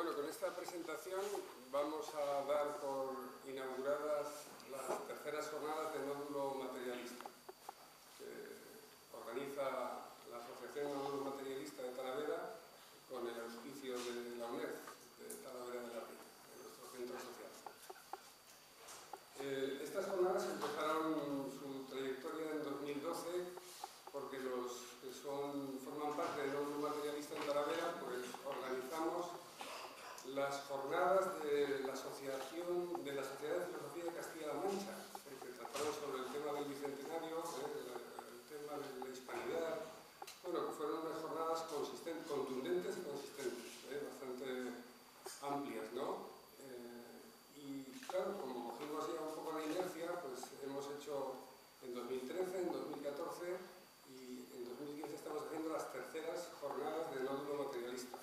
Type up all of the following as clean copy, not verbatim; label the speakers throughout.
Speaker 1: Bueno, con esta presentación vamos a dar por inauguradas las terceras jornadas de nódulo materialista, que organiza la Asociación Nódulo Materialista de Talavera con el auspicio de la UNED de Talavera de la Rica, de nuestro centro social. Estas jornadas empezaron su trayectoria en 2012 porque los que forman parte del nódulo materialista en Talavera, pues organizamos las jornadas de la Asociación de la Sociedad de Filosofía de Castilla-La Mancha, que trataron sobre el tema del bicentenario, el tema de la hispanidad. Bueno, que fueron unas jornadas contundentes y consistentes, bastante amplias, ¿no? Y claro, como cogimos ya un poco de inercia, pues hemos hecho en 2013, en 2014 y en 2015 estamos haciendo las terceras jornadas de nódulo materialista.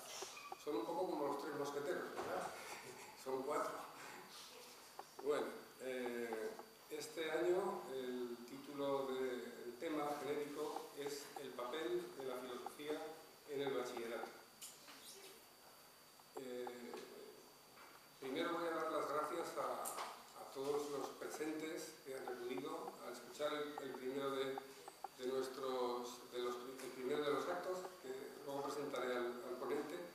Speaker 1: Son un poco como los tres mosqueteros, ¿verdad? Son 4. Bueno, este año el título del tema genérico es el papel de la filosofía en el bachillerato. Primero voy a dar las gracias a todos los presentes que han acudido a escuchar el primero de los actos, que luego presentaré al ponente.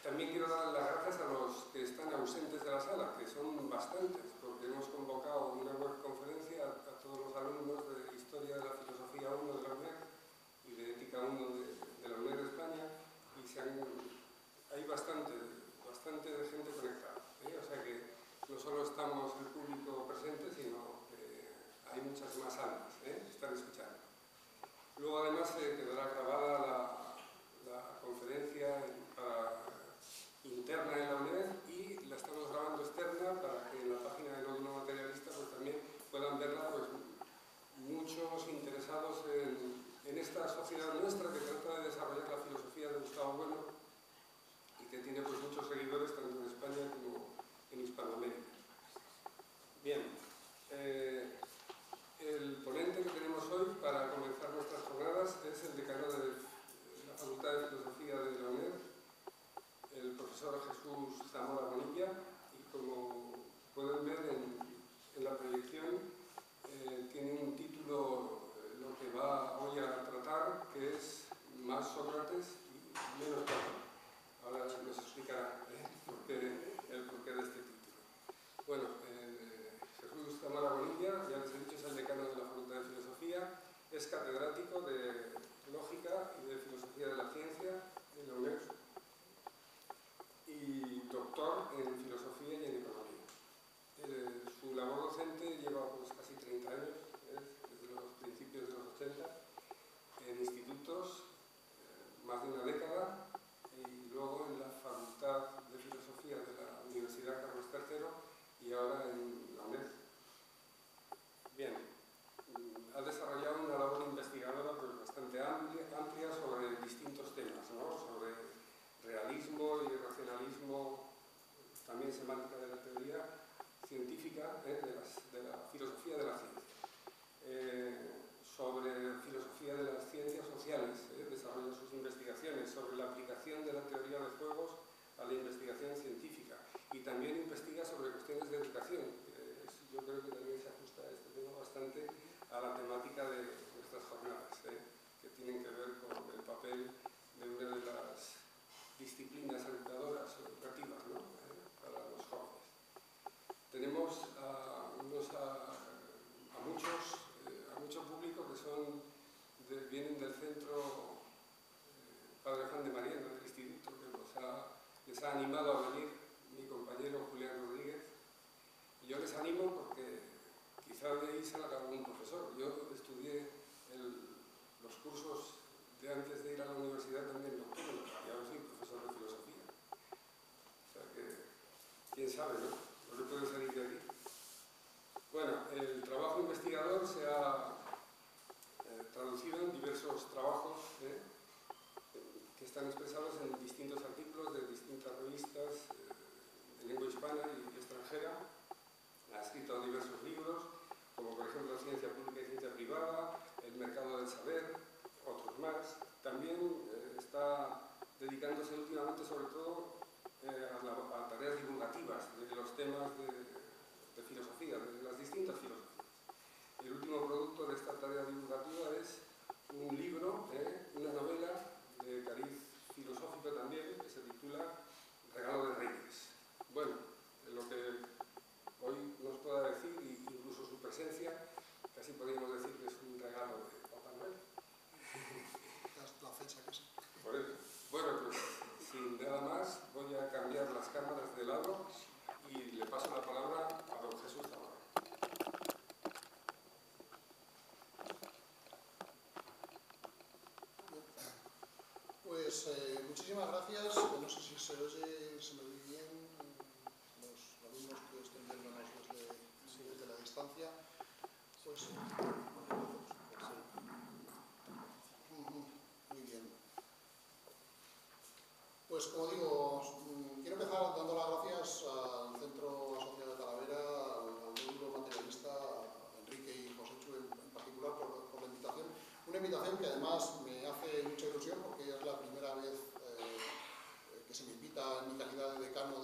Speaker 1: También quiero dar las gracias a los que están ausentes de la sala, que son bastantes, porque hemos convocado una web conferencia a todos los alumnos de Historia de la Filosofía 1 de la UNED y de Ética 1 de la UNED de España, y hay bastante de gente conectada, O sea que no solo estamos el público presente, sino que hay muchas más almas que están escuchando. Luego además quedará grabada la conferencia interna en la UNED y la estamos grabando externa para que en la página de nódulo materialista pues también puedan verla pues, muchos interesados en esta sociedad nuestra que trata de desarrollar la filosofía de Gustavo Bueno y que tiene pues muchos seguidores tanto en España como en Hispanoamérica. Bien, el ponente que tenemos hoy para comenzar nuestras jornadas es el decano de la Facultad de Filosofía de la UNED, el profesor Jesús Zamora Bonilla, y como pueden ver en la proyección tiene un título lo que va hoy a tratar, que es Más Sócrates y menos Platón. Ahora nos explicará el porqué de este título. Bueno, Jesús Zamora Bonilla, ya les he dicho, es el decano de la Facultad de Filosofía, es catedrático de Lógica y de Filosofía de la Ciencia en la UNED y doctor en Filosofía y en Economía. Su labor docente lleva pues, casi 30 años, desde los principios de los 80, en institutos, más de una década, y luego en la Facultad de Filosofía de la Universidad Carlos III y ahora en la UNED. Bien, ha desarrollado una labor investigadora pues, bastante amplia sobre distintos temas, ¿no? Sobre realismo y racionalismo, también semántica de la teoría científica, de la filosofía de la ciencia. Sobre filosofía de las ciencias sociales, desarrolla sus investigaciones sobre la aplicación de la teoría de juegos a la investigación científica y también investiga sobre cuestiones de educación. Yo creo que también se ajusta a este tema bastante a la temática de nuestras jornadas, que tienen que ver con el papel de una de las disciplinas educadoras o educativas, ¿no? Para los jóvenes. Tenemos a mucho público que vienen del centro Padre Juan de Mariano, del instituto, que les ha animado a venir mi compañero Julián Rodríguez. Y yo les animo porque quizá de ahí salga algún profesor. Yo estudié los cursos de antes de ir a la universidad también nocturno y ahora soy profesor de filosofía. O sea que, quién sabe, ¿no? Lo que puede salir de aquí. Bueno, el trabajo investigador se ha traducido en diversos trabajos que están expresados en distintos artículos de distintas revistas de lengua hispana y extranjera. Ha escrito diversos libros, como por ejemplo Ciencia Pública y Ciencia Privada, El Mercado del Saber, otros más. También está dedicándose últimamente sobre todo paso la palabra a don Jesús Zamora.
Speaker 2: Pues muchísimas gracias. No sé si se oye, se me oye bien los alumnos que estén viéndonos desde la distancia. Pues muy bien. Pues como digo, quiero empezar dando las gracias al Centro Asociado de Talavera, al módulo materialista, a Enrique y Joséchu en particular por la invitación. Una invitación que además me hace mucha ilusión porque es la primera vez que se me invita en mi calidad de decano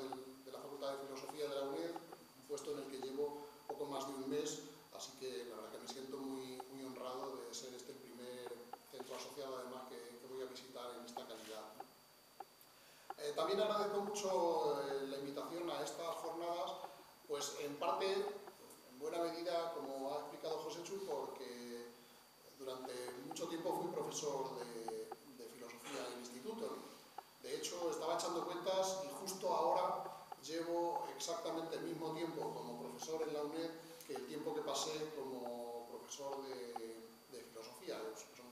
Speaker 2: de la Facultad de Filosofía de la UNED, un puesto en el que llevo poco más de un mes, así que la verdad que me siento muy honrado de ser este el primer centro asociado además que voy a visitar en esta calidad. También agradezco mucho la invitación a estas jornadas, pues en parte, en buena medida, como ha explicado Joséchu, porque durante mucho tiempo fui profesor de filosofía en el instituto. De hecho, estaba echando cuentas y justo ahora llevo exactamente el mismo tiempo como profesor en la UNED que el tiempo que pasé como profesor de filosofía. Son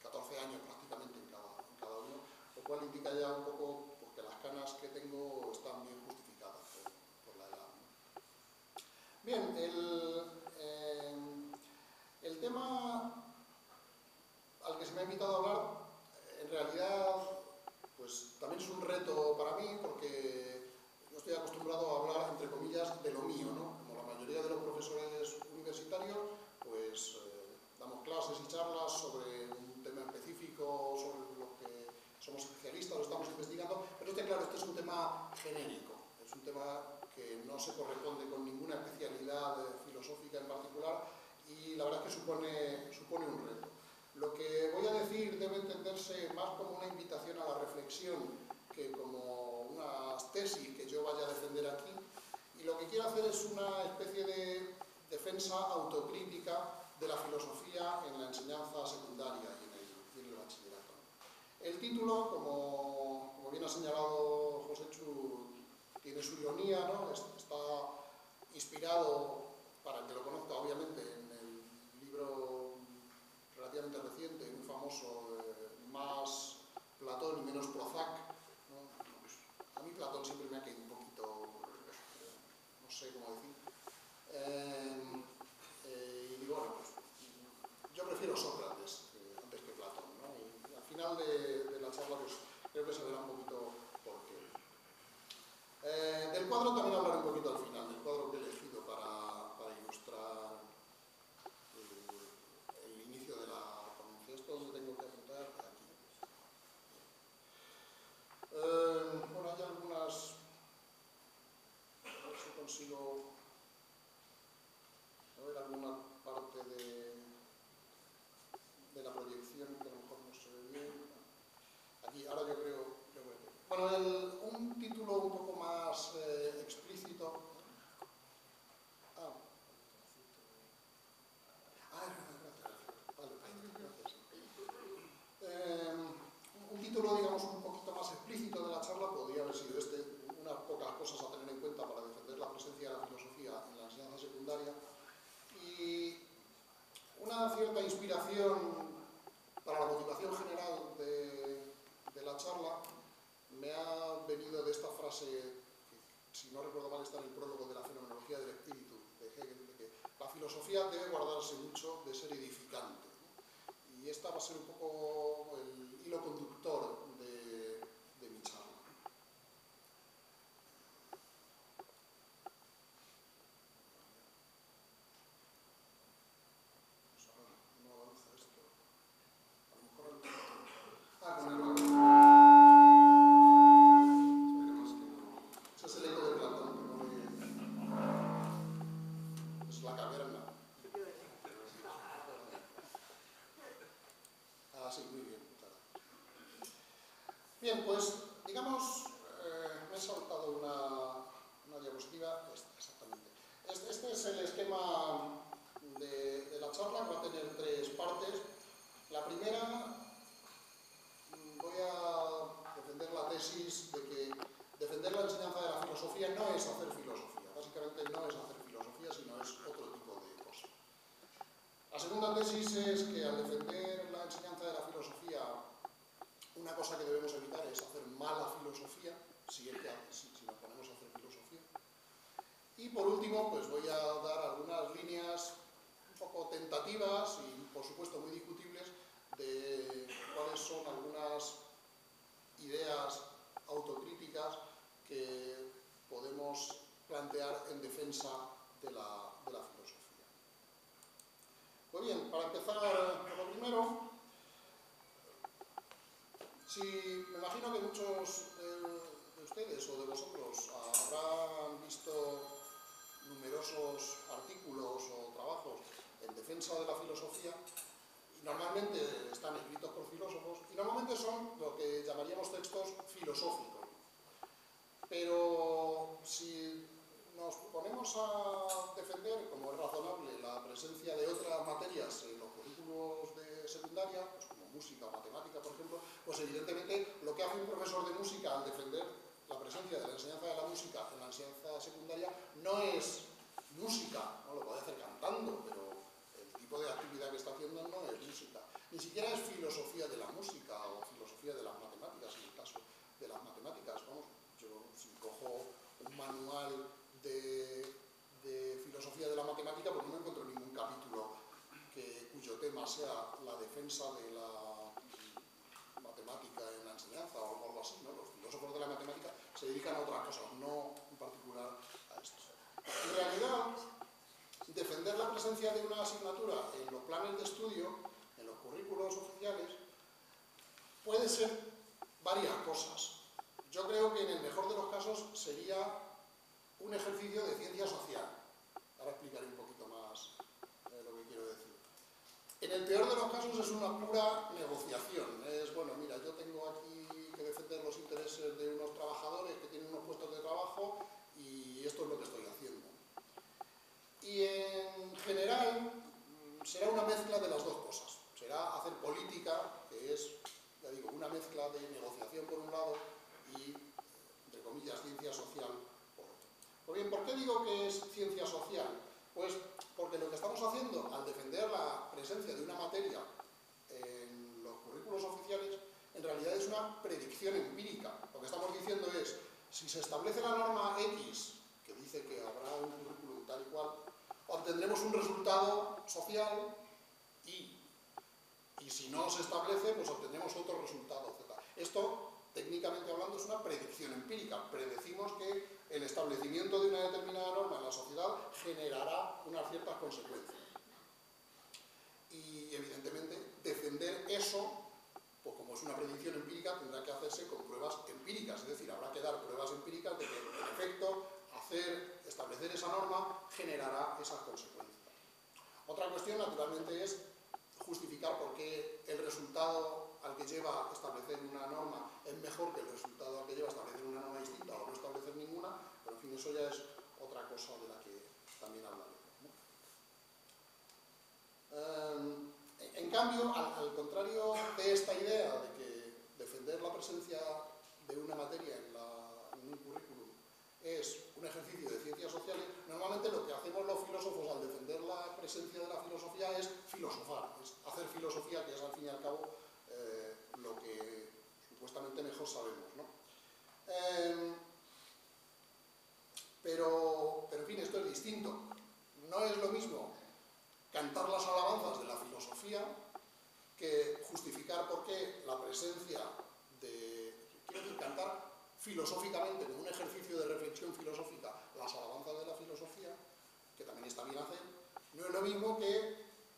Speaker 2: 14 años prácticamente en cada uno, lo cual indica ya un poco porque las canas que tengo están bien justificadas por la edad. Bien, el tema al que se me ha invitado a hablar, en realidad, pues también es un reto para mí porque yo estoy acostumbrado a hablar, entre comillas, de lo mío, ¿no? Como la mayoría de los profesores universitarios, pues damos clases y charlas sobre un tema específico, sobre lo que somos especialistas o estamos investigando, pero claro, este es un tema genérico, es un tema que no se corresponde con ninguna especialidad filosófica en particular y la verdad es que supone un reto. Lo que voy a decir debe entenderse más como una invitación a la reflexión que como unas tesis que yo vaya a defender aquí, y lo que quiero hacer es una especie de defensa autocrítica de la filosofía en la enseñanza secundaria y en el bachillerato. El título, como bien ha señalado Joséchu, tiene su ironía, ¿no? Está inspirado, para el que lo conozca obviamente, en el libro relativamente reciente, muy famoso, Más Platón y menos Prozac, ¿no? Pues a mí Platón siempre me ha caído un poquito, no sé cómo decir. Y digo, bueno, pues yo prefiero Sócrates antes que Platón, ¿no? Y al final de la charla pues creo que se verá un poquito por qué. Del cuadro también hablaré un poquito al final, del cuadro que he elegido para ilustrar el inicio de la ponencia. Esto es donde tengo que apuntar, aquí. Bueno, hay algunas... A ver si consigo... A ver alguna parte de la proyección que a lo mejor no se ve bien. Aquí, ahora yo creo que... Bueno, un título un poco más explícito. Un título, digamos, un poquito más explícito de la charla podría haber sido unas pocas cosas a tener en cuenta para defender la presencia de la filosofía en la enseñanza secundaria, y una cierta inspiración para la motivación general de la charla me ha venido de esta frase que, si no recuerdo mal, está en el prólogo de la fenomenología del espíritu de Hegel, de que la filosofía debe guardarse mucho de ser edificante, ¿no? Y esta va a ser un poco el hilo conductor de mi charla. No avanza esto. A lo mejor... con el...
Speaker 1: Esperemos que no.
Speaker 2: Ese es el eco de Platón, que no es la caverna. Sí, muy bien, muchas gracias. Bien, pues, digamos, me he saltado una diapositiva, exactamente. Este es el esquema de la charla, que va a tener 3 partes. La primera, voy a defender la tesis de que defender la enseñanza de la filosofía no es hacer filosofía. La segunda tesis es que al defender la enseñanza de la filosofía, una cosa que debemos evitar es hacer mala filosofía, si nos ponemos a hacer filosofía. Y por último, pues voy a dar algunas líneas un poco tentativas y por supuesto muy discutibles de cuáles son algunas ideas autocríticas que podemos plantear en defensa de la filosofía. Pues bien, para empezar con lo primero, me imagino que muchos de ustedes o de vosotros habrán visto numerosos artículos o trabajos en defensa de la filosofía, y normalmente están escritos por filósofos, y normalmente son lo que llamaríamos textos filosóficos. Pero si nos ponemos a defender, como es razonable, la presencia de otras materias en los currículos de secundaria, pues como música o matemática, por ejemplo, pues evidentemente lo que hace un profesor de música al defender la presencia de la enseñanza de la música en la enseñanza secundaria no es música, no lo puede hacer cantando, pero el tipo de actividad que está haciendo no es música. Ni siquiera es filosofía de la música o filosofía de las matemáticas, en el caso de las matemáticas. Vamos, yo si cojo un manual de filosofía de la matemática, pues no me encuentro ningún capítulo cuyo tema sea la defensa de la matemática en la enseñanza o algo así, ¿no? Los filósofos de la matemática se dedican a otras cosas, no en particular a esto. En realidad, defender la presencia de una asignatura en los planes de estudio, en los currículos oficiales, puede ser varias cosas. Yo creo que en el mejor de los casos sería un ejercicio de ciencia social. Ahora explicaré un poquito más lo que quiero decir. En el peor de los casos es una pura negociación. Es, bueno, mira, yo tengo aquí que defender los intereses de unos trabajadores que tienen unos puestos de trabajo y esto es lo que estoy haciendo. Y en general será una mezcla de las dos cosas. Será hacer política, que es, ya digo, una mezcla de negociación por un lado y, entre comillas, ciencia social por otro. Pues bien, ¿por qué digo que es ciencia social? Pues porque lo que estamos haciendo al defender la presencia de una materia en los currículos oficiales en realidad es una predicción empírica. Lo que estamos diciendo es, si se establece la norma X, que dice que habrá un currículum tal y cual, obtendremos un resultado social y si no se establece, pues obtendremos otro resultado Z. Esto, técnicamente hablando, es una predicción empírica. Predecimos que el establecimiento de una determinada norma en la sociedad generará unas ciertas consecuencias. Y, evidentemente, defender eso, pues como es una predicción empírica, tendrá que hacerse con pruebas empíricas. Es decir, habrá que dar pruebas empíricas de que, en efecto, establecer esa norma generará esas consecuencias. Otra cuestión, naturalmente, es justificar por qué el resultado al que lleva establecer una norma es mejor que el resultado al que lleva establecer una norma distinta o no establecer ninguna, pero en fin, eso ya es otra cosa de la que también hablaremos, ¿no? En cambio, al contrario de esta idea de que defender la presencia de una materia en un currículum es un ejercicio de ciencias sociales, normalmente lo que hacemos los filósofos al defender la presencia de la filosofía es filosofar, es hacer filosofía, que es al fin y al cabo lo que supuestamente mejor sabemos, ¿no? Pero en fin, esto es distinto. No es lo mismo cantar las alabanzas de la filosofía que justificar por qué la presencia quiero decir, cantar filosóficamente, como un ejercicio de reflexión filosófica, las alabanzas de la filosofía, que también está bien hacer, no es lo mismo que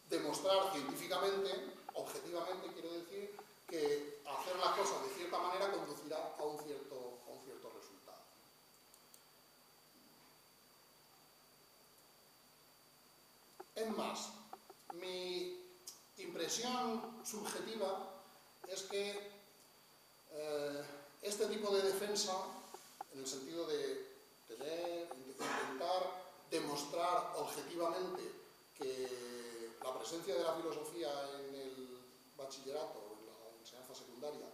Speaker 2: demostrar científicamente, objetivamente, quiero decir, que hacer las cosas de cierta manera conducirá a un cierto resultado. Es más, mi impresión subjetiva es que este tipo de defensa, en el sentido de intentar demostrar objetivamente que la presencia de la filosofía en el bachillerato o en la enseñanza secundaria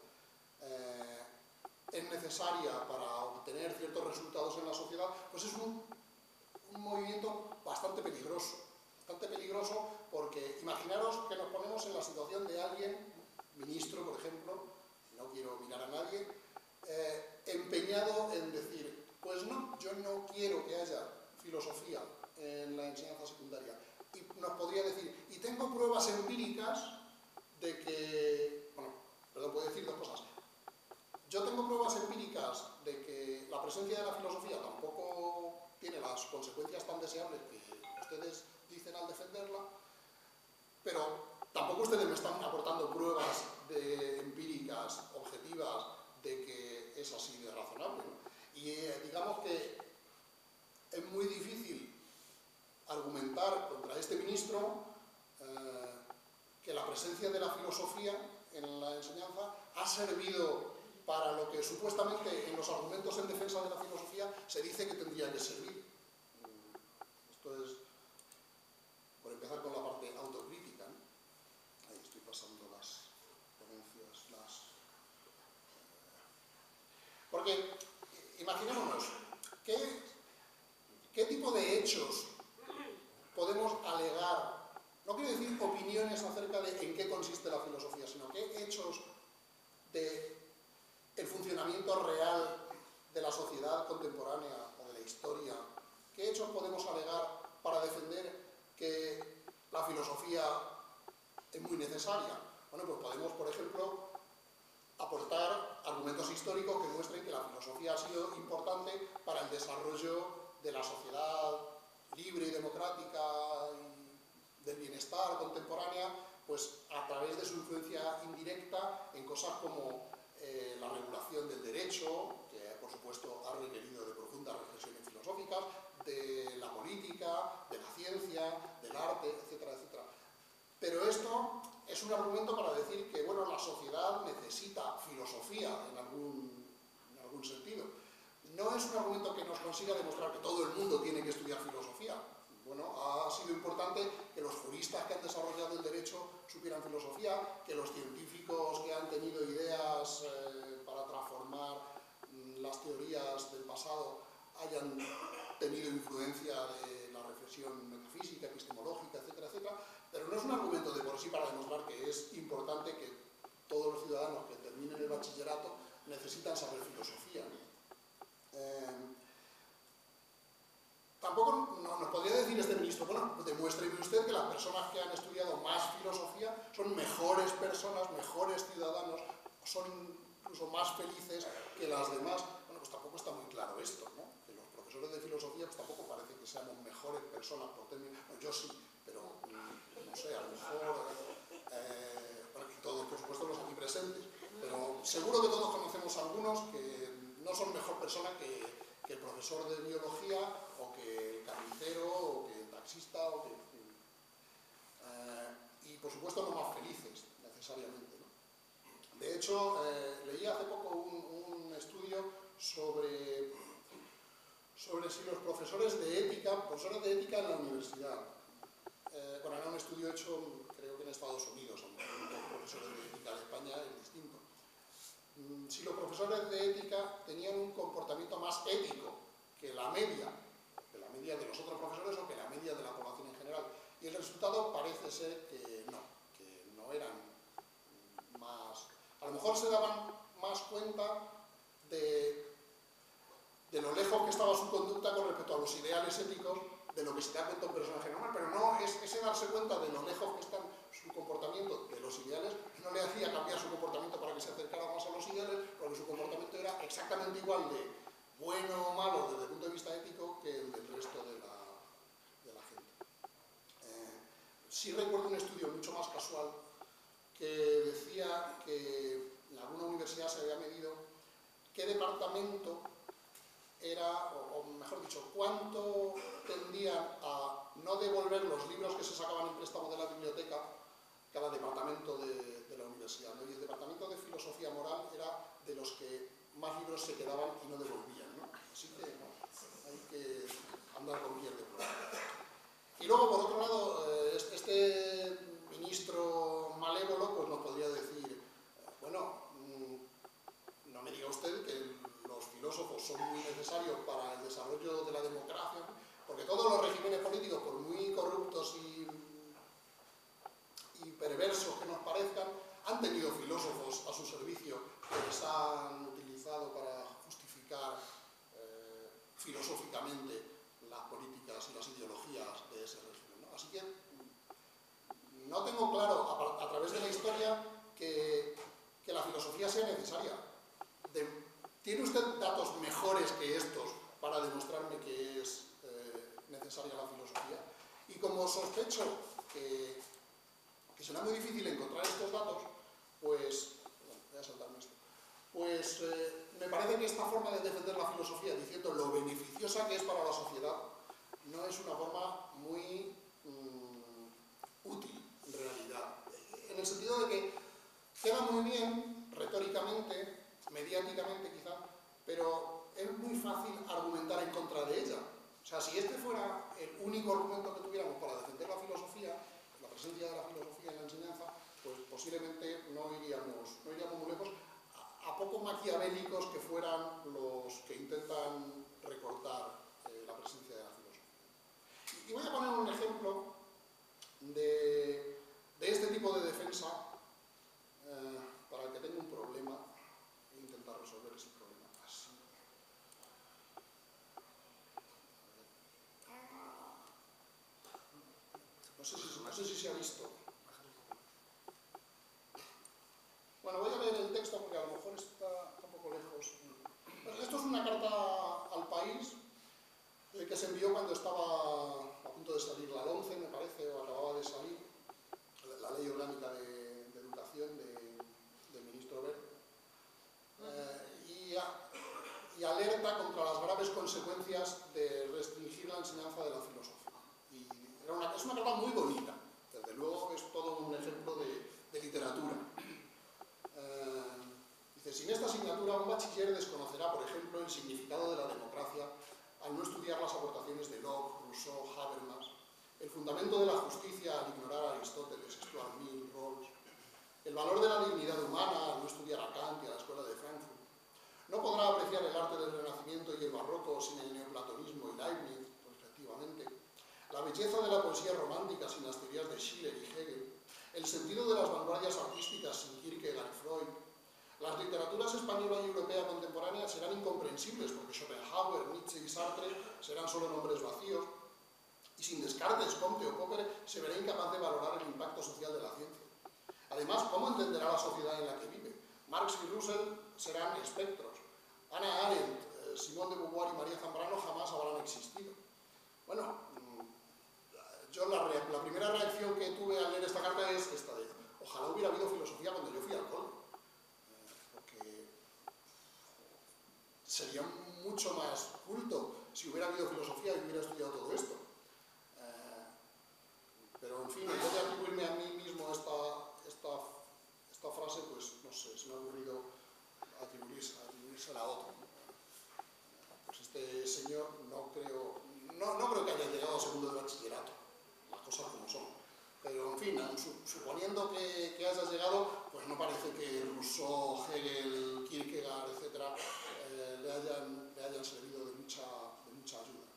Speaker 2: es necesaria para obtener ciertos resultados en la sociedad, pues es un movimiento bastante peligroso. bastante peligroso, porque imaginaros que nos ponemos en la situación de alguien, ministro, por ejemplo, no quiero mirar a nadie, empeñado en decir, pues no, yo no quiero que haya filosofía en la enseñanza secundaria. Y nos podría decir, y tengo pruebas empíricas de que, bueno, perdón, puedo decir dos cosas. Yo tengo pruebas empíricas de que la presencia de la filosofía tampoco tiene las consecuencias tan deseables que ustedes dicen al defenderla, pero tampoco ustedes me están aportando pruebas empíricas, objetivas, de que es así de razonable, ¿no? Y digamos que es muy difícil argumentar contra este ministro que la presencia de la filosofía en la enseñanza ha servido para lo que supuestamente en los argumentos en defensa de la filosofía se dice que tendría que servir. Esto es, por empezar con la parte autocrítica, ¿no? Ahí estoy pasando las ponencias, porque imaginémonos, ¿qué tipo de hechos podemos alegar? No quiero decir opiniones acerca de en qué consiste la filosofía, sino qué hechos del funcionamiento real de la sociedad contemporánea o de la historia, qué hechos podemos alegar para defender que la filosofía es muy necesaria. Bueno, pues podemos, por ejemplo, aportar argumentos históricos que muestren que la filosofía ha sido importante para el desarrollo de la sociedad libre y democrática y del bienestar contemporánea, pues a través de su influencia indirecta en cosas como la regulación del derecho, que por supuesto ha requerido de profundas reflexiones filosóficas, de la política, de la ciencia, del arte, etcétera, etcétera. Pero esto es un argumento para decir que, bueno, la sociedad necesita filosofía en algún sentido. No es un argumento que nos consiga demostrar que todo el mundo tiene que estudiar filosofía. Bueno, ha sido importante que los juristas que han desarrollado el derecho supieran filosofía, que los científicos que han tenido ideas para transformar las teorías del pasado hayan tenido influencia de la reflexión metafísica, epistemológica, etcétera, etcétera, pero no es un argumento de por sí para demostrar que es importante que todos los ciudadanos que terminen el bachillerato necesitan saber filosofía, ¿no? Tampoco nos podría decir este ministro, bueno, demuéstreme usted que las personas que han estudiado más filosofía son mejores personas, mejores ciudadanos, son incluso más felices que las demás. Bueno, pues tampoco está muy claro esto, ¿no? Que los profesores de filosofía pues tampoco parece que seamos mejores personas por términos. Bueno, yo sí, pero no sé, a lo mejor, bueno, y todos, por supuesto, los aquí presentes, pero seguro que todos conocemos a algunos que no son mejor persona que el profesor de biología, o que el carnicero, o que el taxista, o que... y por supuesto no más felices, necesariamente, ¿no? De hecho, leí hace poco un estudio sobre si los profesores de ética en la universidad, bueno, era un estudio hecho, creo que en Estados Unidos, aunque los profesores de ética de España es distinto. Si los profesores de ética tenían un comportamiento más ético que la media de los otros profesores o que la media de la población en general. Y el resultado parece ser que no eran más... A lo mejor se daban más cuenta de lo lejos que estaba su conducta con respecto a los ideales éticos de lo que se da cuenta un personaje normal, pero no ese darse cuenta de lo lejos que está su comportamiento de los ideales no le hacía cambiar su comportamiento para que se acercara más a los ideales, porque su comportamiento era exactamente igual de bueno o malo desde el punto de vista ético que el del resto de la gente. Sí recuerdo un estudio mucho más casual que decía que en alguna universidad se había medido qué departamento era, o mejor dicho, cuánto tendían a no devolver los libros que se sacaban en préstamo de la biblioteca cada departamento de la universidad, ¿no? Y el departamento de filosofía moral era de los que más libros se quedaban y no devolvían, ¿no? Así que no, hay que andar con piel de prueba. Y luego, por otro lado, este ministro malévolo pues nos podría decir, bueno, no me diga usted que los filósofos son muy necesarios para el desarrollo de la democracia, porque todos los regímenes regímenes políticos, por muy corruptos y perversos que nos parezcan, han tenido filósofos a su servicio que les han utilizado para justificar filosóficamente las políticas y las ideologías de ese régimen, ¿no? Así que no tengo claro, a través de la historia, que la filosofía sea necesaria. ¿Tiene usted datos mejores que estos para demostrarme que es necesaria la filosofía? Y como sospecho que será muy difícil encontrar estos datos, pues, bueno, voy a saltarme esto, pues me parece que esta forma de defender la filosofía diciendo lo beneficiosa que es para la sociedad no es una forma muy útil, en realidad. En el sentido de que queda muy bien, retóricamente, mediáticamente quizá, pero es muy fácil argumentar en contra de ella. O sea, si este fuera el único argumento que tuviéramos para defender la filosofía, la presencia de la filosofía en la enseñanza, pues posiblemente no iríamos muy lejos, a poco maquiavélicos que fueran los que intentan recortar la presencia de la filosofía. Y voy a poner un ejemplo de este tipo de defensa para el que tenga un problema e intentar resolver ese problema. Así. No sé si se ha visto. Bueno, voy a leer el texto porque a lo mejor está un poco lejos. Esto es una carta al país que se envió cuando estaba a punto de salir la LOMCE, me parece, o acababa de salir, la Ley Orgánica de Educación del ministro Wert, y alerta contra las graves consecuencias de restringir la enseñanza de la filosofía. Y es una carta muy bonita, desde luego es todo un ejemplo de literatura. Dice, sin esta asignatura un bachiller desconocerá, por ejemplo, el significado de la democracia al no estudiar las aportaciones de Locke, Rousseau, Habermas, el fundamento de la justicia al ignorar a Aristóteles, Stuart Mill, Rawls, el valor de la dignidad humana al no estudiar a Kant y a la escuela de Frankfurt. No podrá apreciar el arte del Renacimiento y el Barroco sin el neoplatonismo y Leibniz, respectivamente, la belleza de la poesía romántica sin las teorías de Schiller y Hegel, el sentido de las vanguardias artísticas sin Kierkegaard y Freud. Las literaturas española y europea contemporánea serán incomprensibles porque Schopenhauer, Nietzsche y Sartre serán solo nombres vacíos, y sin Descartes, Comte o Popper se verá incapaz de valorar el impacto social de la ciencia. Además, ¿cómo entenderá la sociedad en la que vive? Marx y Russell serán espectros. Hannah Arendt, Simone de Beauvoir y María Zambrano jamás habrán existido. Bueno, yo la primera reacción que tuve al leer esta carta es esta de ojalá hubiera habido filosofía cuando yo fui al cole. Porque sería mucho más culto si hubiera habido filosofía y hubiera estudiado todo esto. Pero en fin, en vez de atribuirme a mí mismo esta frase, pues no sé, se me ha ocurrido atribuírsela a otro. Pues este señor no creo que haya llegado a segundo de bachillerato, las cosas como son. Pero en fin, suponiendo que hayas llegado, pues no parece que Rousseau, Hegel, Kierkegaard, etcétera, le hayan servido de mucha ayuda.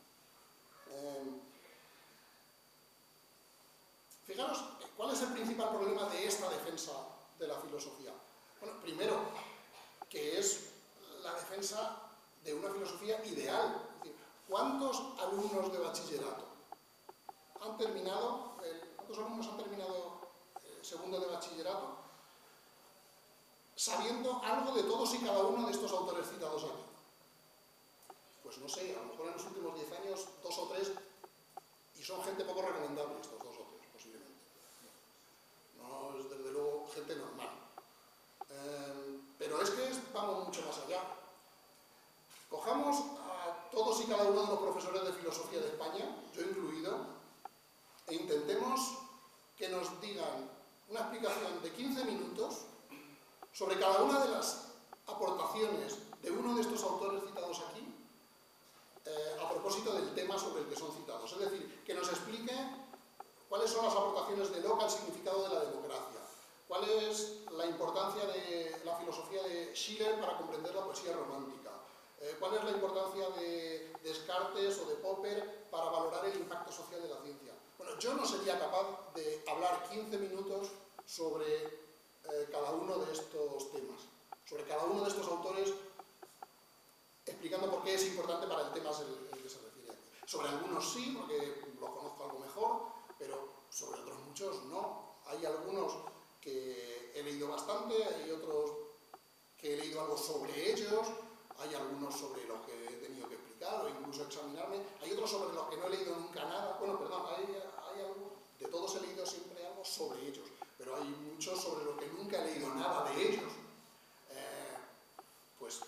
Speaker 2: Fijaros, ¿cuál es el principal problema de esta defensa de la filosofía? Bueno, primero, que es la defensa de una filosofía ideal. Es decir, ¿cuántos alumnos de bachillerato han terminado, segundo de bachillerato sabiendo algo de todos y cada uno de estos autores citados aquí? Pues no sé, a lo mejor en los últimos 10 años, 2 o 3, y son gente poco recomendable estos 2 o 3, posiblemente. No es desde luego gente normal. Pero es que vamos mucho más allá. Cojamos a todos y cada uno de los profesores de filosofía de España, yo incluido, e intentemos que nos digan una explicación de 15 minutos sobre cada una de las aportaciones de uno de estos autores citados aquí a propósito del tema sobre el que son citados. Es decir, que nos explique cuáles son las aportaciones de Locke al significado de la democracia, cuál es la importancia de la filosofía de Schiller para comprender la poesía romántica, ¿Cuál es la importancia de Descartes o de Popper para valorar el impacto social de la ciencia? Bueno, yo no sería capaz de hablar 15 minutos sobre cada uno de estos temas, sobre cada uno de estos autores, explicando por qué es importante para el tema al que se refiere aquí. Sobre algunos sí, porque los conozco algo mejor, pero sobre otros muchos no. Hay algunos que he leído bastante, hay otros que he leído algo sobre ellos, hay algunos sobre los que he tenido que explicar o incluso examinarme, hay otros sobre los que no he leído nunca nada. Bueno, perdón, hay algo, de todos he leído siempre algo sobre ellos, pero hay muchos sobre los que nunca he leído nada de ellos. Pues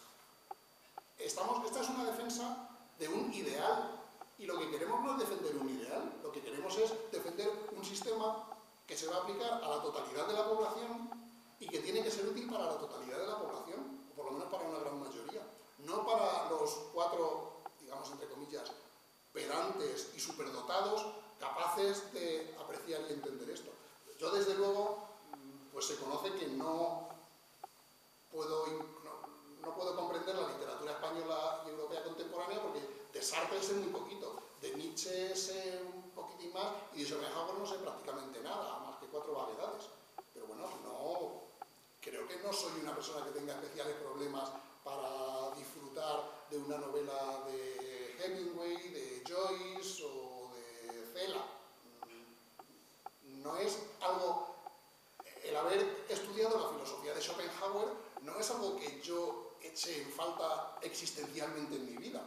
Speaker 2: esta es una defensa de un ideal, y lo que queremos no es defender un ideal, lo que queremos es defender un sistema que se va a aplicar a la totalidad de la población y que tiene que ser útil para la totalidad de la población, o por lo menos para una gran mayoría, no para los 4, digamos entre comillas, pedantes y superdotados capaces de apreciar y entender esto. Yo desde luego, pues se conoce que no puedo comprender la literatura española y europea contemporánea porque de Sartre sé muy poquito, de Nietzsche sé un poquitín más y de Schopenhauer no sé prácticamente nada, más que 4 vaguedades. Pero bueno, creo que no soy una persona que tenga especiales problemas para disfrutar de una novela de Hemingway, de Joyce o de Cela. No es algo... El haber estudiado la filosofía de Schopenhauer no es algo que yo eche en falta existencialmente en mi vida.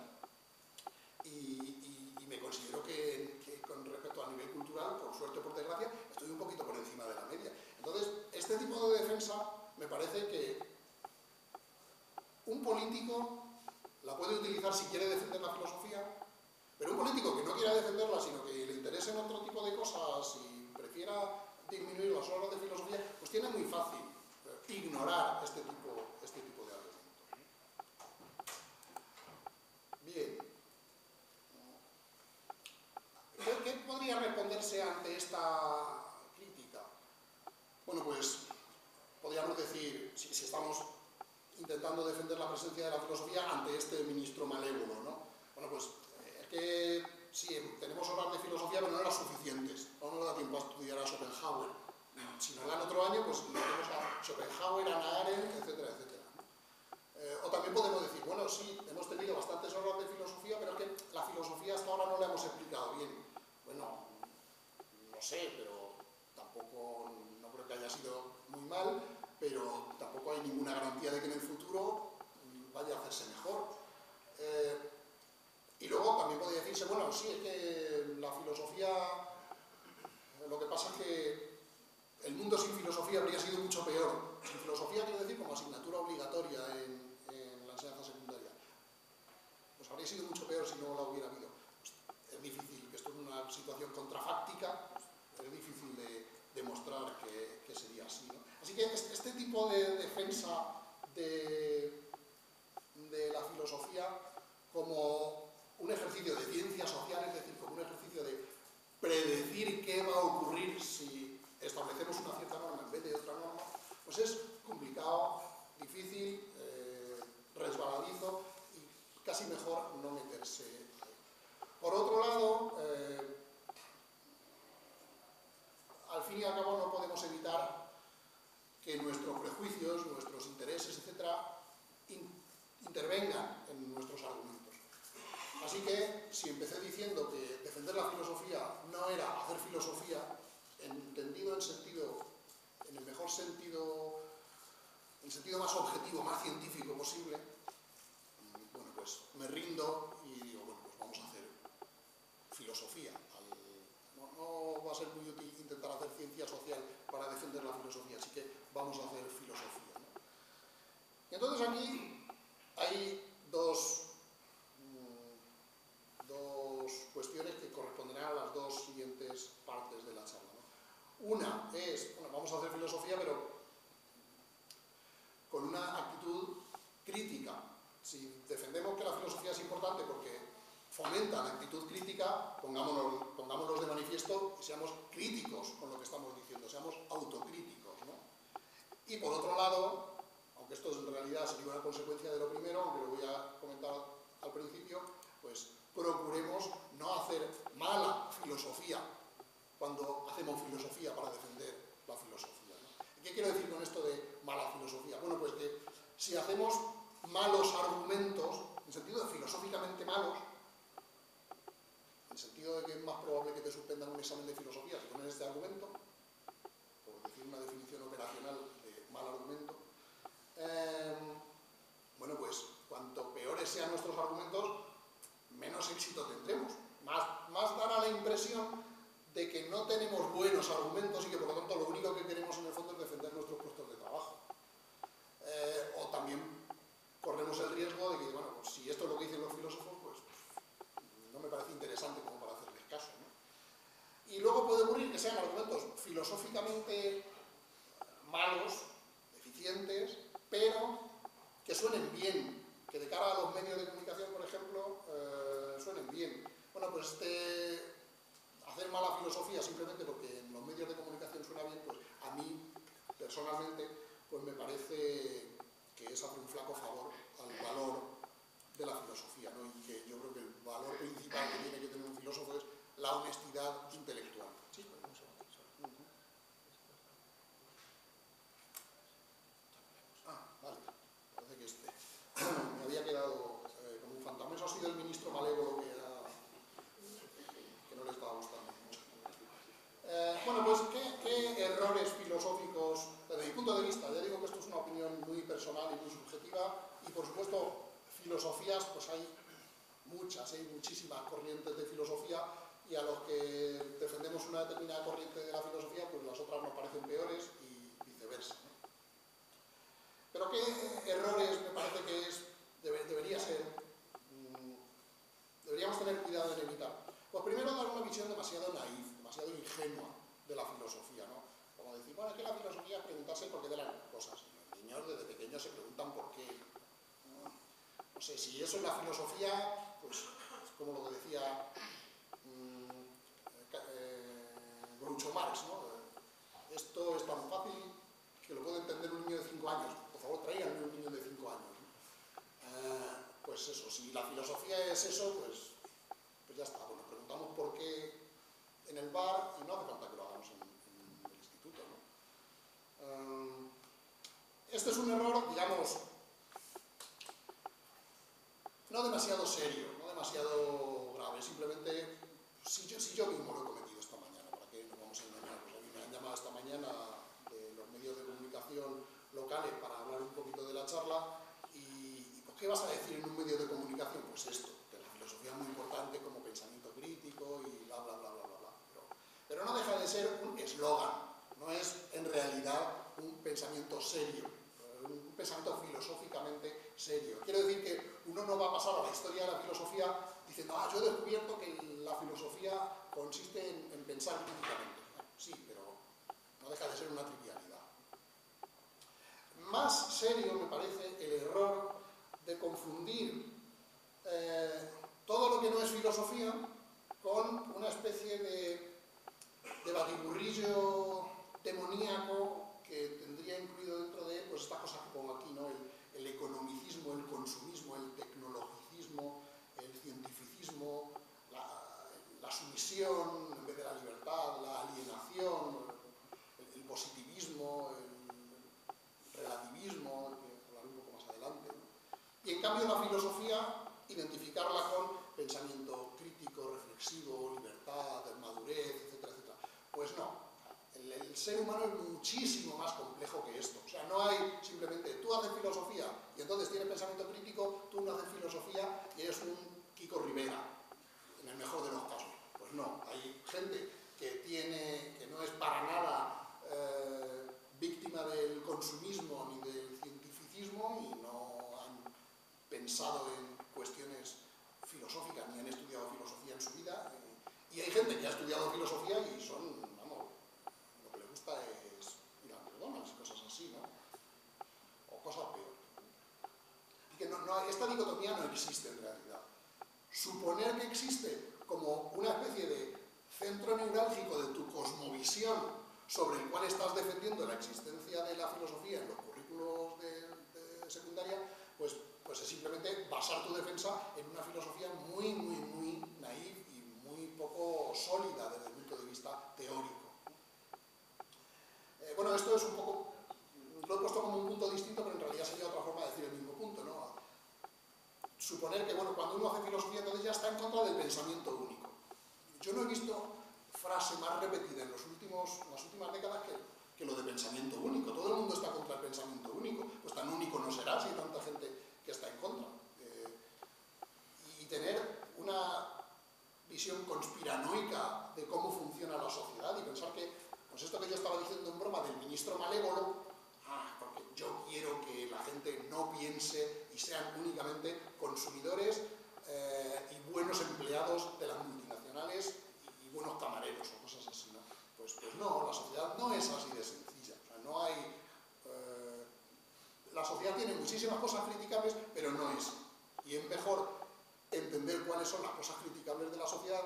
Speaker 2: Y me considero que con respecto a nivel cultural, por suerte o por desgracia, estoy un poquito por encima de la media. Entonces, este tipo de defensa me parece que un político la puede utilizar si quiere defender la filosofía, pero un político que no quiera defenderla, sino que le interesen otro tipo de cosas y prefiera disminuir las horas de filosofía, pues tiene muy fácil ignorar este tipo de argumentos. Bien. ¿Qué podría responderse ante esta crítica? Bueno, pues podríamos decir, si estamos intentando defender la presencia de la filosofía ante este ministro malévolo, ¿no? Bueno, pues es que sí, tenemos horas de filosofía, pero no eran suficientes. No nos da tiempo a estudiar a Schopenhauer. Si nos dan otro año, pues tenemos a Schopenhauer, a Hannah Arendt, etcétera, etcétera. O también podemos decir, bueno, sí, hemos tenido bastantes horas de filosofía, pero es que la filosofía hasta ahora no la hemos explicado bien. Bueno, no sé, pero tampoco, no creo que haya sido muy mal, pero tampoco hay ninguna garantía de que en el futuro vaya a hacerse mejor. Y luego también podría decirse, bueno, sí, es que la filosofía, lo que pasa es que el mundo sin filosofía habría sido mucho peor. Sin filosofía quiero decir como asignatura obligatoria en la enseñanza secundaria. Pues habría sido mucho peor si no la hubiera habido. Pues es difícil, que esto es una situación contrafáctica, pues es difícil de demostrar que sería así, ¿no? Así que este tipo de defensa de la filosofía como un ejercicio de ciencia social, es decir, como un ejercicio de predecir qué va a ocurrir si establecemos una cierta norma en vez de otra norma, pues es complicado, difícil, resbaladizo y casi mejor no meterse ahí. Por otro lado, al fin y al cabo no podemos evitar que nuestros prejuicios, nuestros intereses, etcétera, intervengan en nuestros argumentos. Así que, si empecé diciendo que defender la filosofía no era hacer filosofía, entendido en el mejor sentido, en el sentido más objetivo, más científico posible, bueno, pues me rindo y digo, bueno, pues vamos a hacer filosofía. No va a ser muy útil intentar hacer ciencia social para defender la filosofía, así que vamos a hacer filosofía, ¿no? Y entonces aquí hay dos cuestiones que corresponderán a las dos siguientes partes de la charla, ¿no? Una es, bueno, vamos a hacer filosofía, pero con una actitud crítica. Si defendemos que la filosofía es importante porque fomenta la actitud crítica, pongámonos de manifiesto y seamos críticos con lo que estamos diciendo, seamos autocríticos, ¿no? Y por otro lado, aunque esto en realidad sería una consecuencia de lo primero, aunque lo voy a comentar procuremos no hacer mala filosofía cuando hacemos filosofía para defender la filosofía, ¿no? ¿Qué quiero decir con esto de mala filosofía? Bueno, pues que si hacemos malos argumentos, en sentido de filosóficamente malos, en el sentido de que es más probable que te suspendan un examen de filosofía si pones este argumento, por decir una definición operacional de mal argumento, bueno, pues cuanto peores sean nuestros argumentos, menos éxito tendremos. Más dará la impresión de que no tenemos buenos argumentos y que por lo tanto lo único que queremos en el fondo es defender nuestros puestos de trabajo. O también corremos el riesgo de que, bueno, pues si esto es lo que dicen los filósofos, pues no me parece interesante como para hacerles caso, ¿no? Y luego puede ocurrir que sean argumentos filosóficamente malos, deficientes, pero que suenen bien, que de cara a los medios de comunicación, por ejemplo, suenen bien. Bueno, pues hacer mala filosofía simplemente porque en los medios de comunicación suena bien, pues a mí, personalmente, pues me parece que es hacer un flaco favor al valor de la filosofía, ¿no? Y que yo creo que el valor principal que tiene que tener un filósofo es la honestidad intelectual. ¿Sí? Vale. Parece que me había quedado como un fantasma. Eso ha sido el ministro malévolo que no le estaba gustando mucho. Bueno, pues, ¿qué errores filosóficos, desde mi punto de vista, ya digo que esto es una opinión muy personal y muy subjetiva, y por supuesto, filosofías, pues hay muchas, hay muchísimas corrientes de filosofía, y a los que defendemos una determinada corriente de la filosofía, pues las otras nos parecen peores y viceversa, ¿no? Pero ¿qué errores me parece que deberíamos tener cuidado en evitar? Pues primero dar una visión demasiado naif, demasiado ingenua de la filosofía, ¿no? Como decir, bueno, es que la filosofía es preguntarse por qué de las cosas. Los niños desde pequeños se preguntan por qué. No sé, si eso es la filosofía, pues es como lo que decía Groucho Marx, ¿no? Esto es tan fácil que lo puede entender un niño de 5 años. Por favor, tráiganme un niño de 5 años, ¿no? Pues eso, si la filosofía es eso, pues ya está. Bueno, preguntamos por qué en el bar y no hace falta que lo hagamos en el instituto, ¿no? Este es un error, digamos, no demasiado serio, no demasiado grave, simplemente si yo mismo lo he cometido esta mañana, ¿para qué nos vamos a engañar? Pues a mí me han llamado esta mañana de los medios de comunicación locales para hablar un poquito de la charla y pues, ¿qué vas a decir en un medio de comunicación? Pues esto, que la filosofía es muy importante como pensamiento crítico y bla, bla, bla, bla, bla, bla. Pero no deja de ser un eslogan, no es en realidad un pensamiento serio, un pensamiento filosóficamente serio. Quiero decir que uno no va a pasar a la historia de la filosofía diciendo, yo he descubierto que la filosofía consiste en pensar críticamente. Bueno, sí, pero no deja de ser una trivialidad. Más serio me parece el error de confundir todo lo que no es filosofía con una especie de batiburrillo demoníaco que tendría incluido dentro de pues, estas cosas que pongo aquí, ¿no? El economicismo, el consumismo, el tecnologicismo, el cientificismo, la sumisión en vez de la libertad, la alienación, el positivismo, el relativismo, que hablaré un poco más adelante, ¿no? Y en cambio la filosofía, identificarla con pensamiento crítico, reflexivo, libertad, madurez, etcétera, etcétera. Pues no. El ser humano es muchísimo más complejo que esto. O sea, no hay simplemente tú haces filosofía y entonces tienes pensamiento crítico, tú no haces filosofía y eres un Kiko Rivera, en el mejor de los casos. Pues no, hay gente que no es para nada víctima del consumismo ni del cientificismo y no han pensado en cuestiones filosóficas ni han estudiado filosofía en su vida. Y hay gente que ha estudiado filosofía y son, vamos, lo que les gusta es ir a McDonald's y cosas así, ¿no? O cosas peor. Y que esta dicotomía no existe en realidad. Suponer que existe como una especie de centro neurálgico de tu cosmovisión sobre el cual estás defendiendo la existencia de la filosofía en los currículos de secundaria, pues es simplemente basar tu defensa en una filosofía muy, muy, muy sólida desde el punto de vista teórico. Bueno, esto es un poco, lo he puesto como un punto distinto, pero en realidad sería otra forma de decir el mismo punto, ¿no? Suponer que, bueno, cuando uno hace filosofía, entonces ya está en contra del pensamiento único. Yo no he visto frase más repetida en las últimas décadas que lo de pensamiento único. Todo el mundo está contra el pensamiento único. Pues tan único no será si hay tanta gente que está en contra. Y tener una visión conspiranoica de cómo funciona la sociedad y pensar que, pues esto que yo estaba diciendo en broma del ministro malévolo, porque yo quiero que la gente no piense y sean únicamente consumidores y buenos empleados de las multinacionales y buenos camareros o cosas así, ¿no? Pues no, la sociedad no es así de sencilla. O sea, no hay... la sociedad tiene muchísimas cosas criticables, pero no es. Y es mejor entender cuáles son las cosas criticables de la sociedad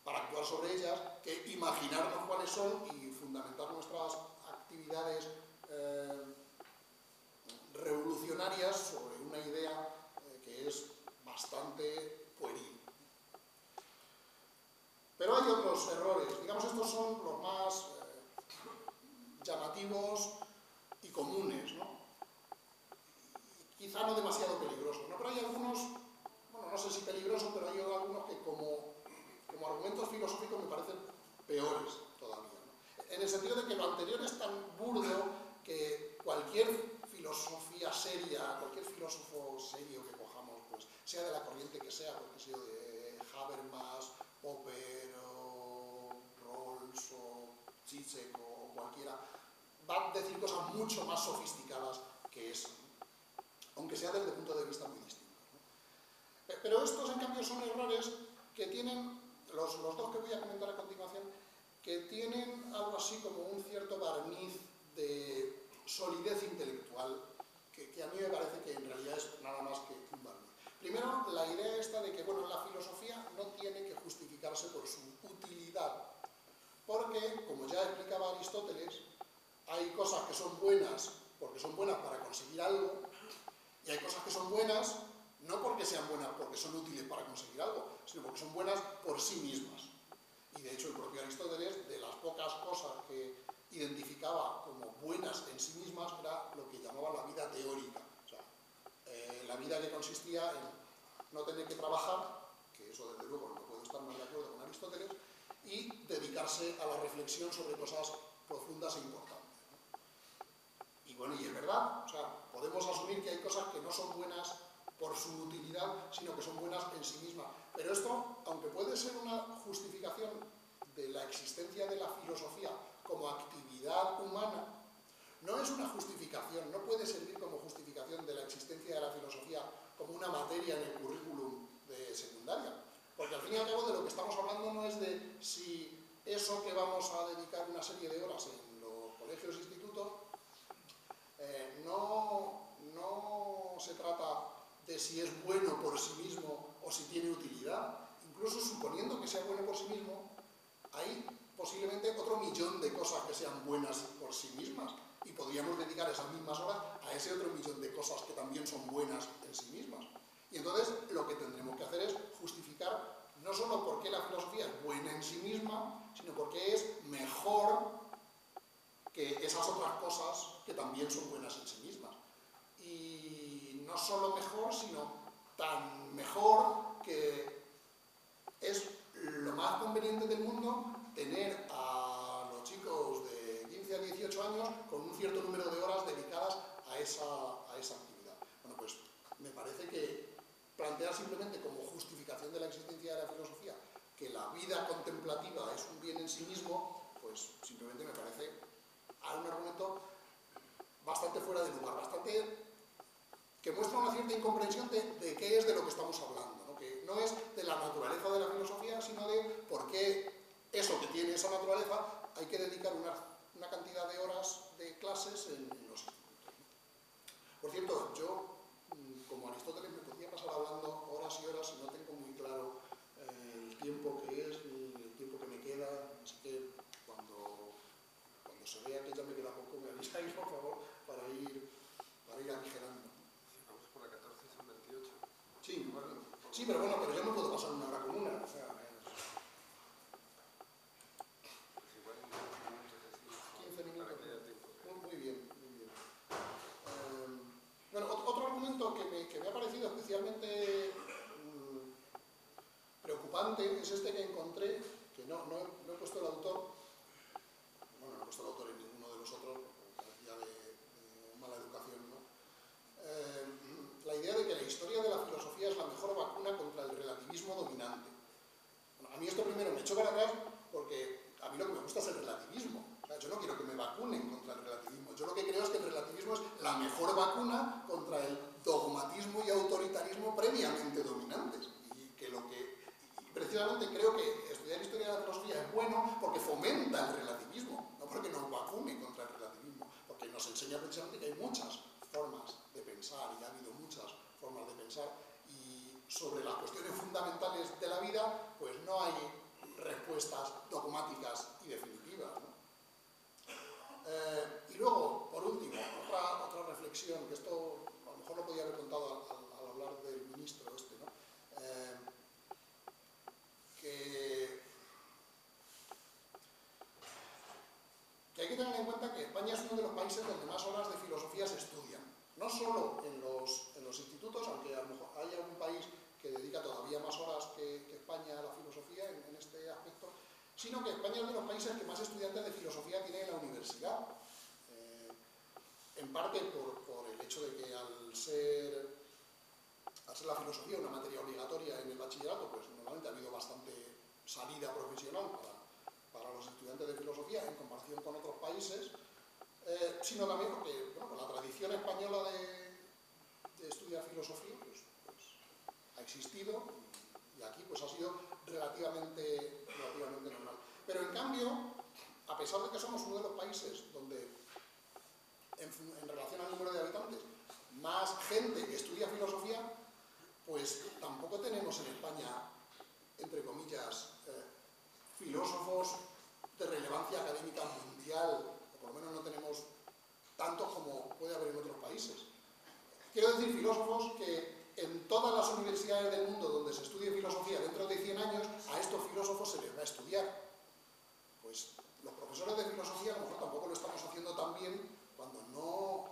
Speaker 2: para actuar sobre ellas que imaginarnos cuáles son y fundamentar nuestras actividades revolucionarias sobre una idea que es bastante pueril. Pero hay otros errores, digamos estos son los más llamativos y comunes, ¿no? Y quizá no demasiado peligrosos, ¿no? Pero hay algunos, bueno, no sé si peligrosos, pero hay algunos que como argumentos filosóficos me parecen peores todavía, ¿no? En el sentido de que lo anterior es tan burdo que cualquier filosofía seria, cualquier filósofo serio que cojamos, pues sea de la corriente que sea, porque sea de Habermas, Popper o Rawls o Zizek o cualquiera, va a decir cosas mucho más sofisticadas que eso, ¿no? Aunque sea desde el punto de vista muy distinto, ¿no? Pero estos, en cambio, son errores que tienen, los dos que voy a comentar a continuación, que tienen algo así como un cierto barniz de solidez intelectual, que a mí me parece que en realidad es nada más que un barniz. Primero, la idea esta de que, bueno, la filosofía no tiene que justificarse por su utilidad, porque, como ya explicaba Aristóteles, hay cosas que son buenas porque son buenas para conseguir algo, y hay cosas que son buenas no porque sean buenas porque son útiles para conseguir algo, sino porque son buenas por sí mismas. Y de hecho el propio Aristóteles, de las pocas cosas que identificaba como buenas en sí mismas, era lo que llamaba la vida teórica. O sea, la vida que consistía en no tener que trabajar, que eso desde luego no puedo estar más de acuerdo con Aristóteles, y dedicarse a la reflexión sobre cosas profundas e importantes, ¿no? Y bueno, y es verdad, o sea, podemos asumir que hay cosas que no son buenas por su utilidad, sino que son buenas en sí mismas. Pero esto, aunque puede ser una justificación de la existencia de la filosofía como actividad humana, no es una justificación, no puede servir como justificación de la existencia de la filosofía como una materia en el currículum de secundaria. Porque al fin y al cabo de lo que estamos hablando no es de si eso que vamos a dedicar una serie de horas en los colegios e institutos, no se trata de si es bueno por sí mismo o si tiene utilidad. Incluso suponiendo que sea bueno por sí mismo, hay posiblemente otro millón de cosas que sean buenas por sí mismas y podríamos dedicar esas mismas horas a ese otro millón de cosas que también son buenas en sí mismas. Y entonces lo que tendremos que hacer es justificar no solo por qué la filosofía es buena en sí misma, sino porque es mejor que esas otras cosas que también son buenas en sí mismas. Y no solo mejor, sino tan mejor que es lo más conveniente del mundo tener a los chicos de 15 a 18 años con un cierto número de horas dedicadas a esa actividad. Bueno, pues me parece que plantear simplemente como justificación de la existencia de la filosofía que la vida contemplativa es un bien en sí mismo, pues simplemente me parece un argumento bastante fuera de lugar, bastante que muestra una cierta incomprensión de qué es de lo que estamos hablando, ¿no? Que no es de la naturaleza de la filosofía, sino de por qué eso que tiene esa naturaleza hay que dedicar una cantidad de horas de clases en los institutos. Por cierto, yo, como Aristóteles, me podría pasar hablando horas y horas y no tengo muy claro el tiempo que es ni el tiempo que me queda, así que cuando se vea que ya me queda poco, me avisáis, por favor, para ir aligerando.
Speaker 1: Vamos por la 14, son 28.
Speaker 2: Sí, bueno, sí, pero bueno, pero yo no puedo pasar una hora con una, o sea, es este que encontré, que no he puesto el autor, bueno, no he puesto el autor en ninguno de los otros, porque parecía de mala educación, ¿no? La idea de que la historia de la filosofía es la mejor vacuna contra el relativismo dominante. Bueno, a mí esto primero me echó para atrás porque a mí lo que me gusta es el relativismo. O sea, yo no quiero que me vacunen contra el relativismo. Yo lo que creo es que el relativismo es la mejor vacuna contra el dogmatismo y autoritarismo previamente dominantes. Y precisamente creo que estudiar historia de la filosofía es bueno porque fomenta el relativismo, no porque nos vacune contra el relativismo, porque nos enseña precisamente que hay muchas formas de pensar y ha habido muchas formas de pensar y sobre las cuestiones fundamentales de la vida pues no hay respuestas dogmáticas y definitivas, ¿no? Y luego, por último, otra reflexión, que esto a lo mejor lo podía haber contado al hablar del ministro este, ¿no? Que hay que tener en cuenta que España es uno de los países donde más horas de filosofía se estudian. No solo en los institutos, aunque a lo mejor hay algún país que dedica todavía más horas que España a la filosofía en este aspecto, sino que España es de los países que más estudiantes de filosofía tiene en la universidad. En parte por el hecho de que al ser la filosofía una materia obligatoria en el bachillerato, pues normalmente ha habido bastante salida profesional para los estudiantes de filosofía en comparación con otros países, sino también porque bueno, la tradición española de estudiar filosofía pues ha existido y aquí pues ha sido relativamente normal. Pero en cambio, a pesar de que somos uno de los países donde en relación al número de habitantes más gente que estudia filosofía, pues tampoco tenemos en España, entre comillas, filósofos de relevancia académica mundial, o por lo menos no tenemos tantos como puede haber en otros países. Quiero decir filósofos que en todas las universidades del mundo donde se estudie filosofía dentro de 100 años, a estos filósofos se les va a estudiar. Pues los profesores de filosofía a lo mejor tampoco lo estamos haciendo tan bien cuando no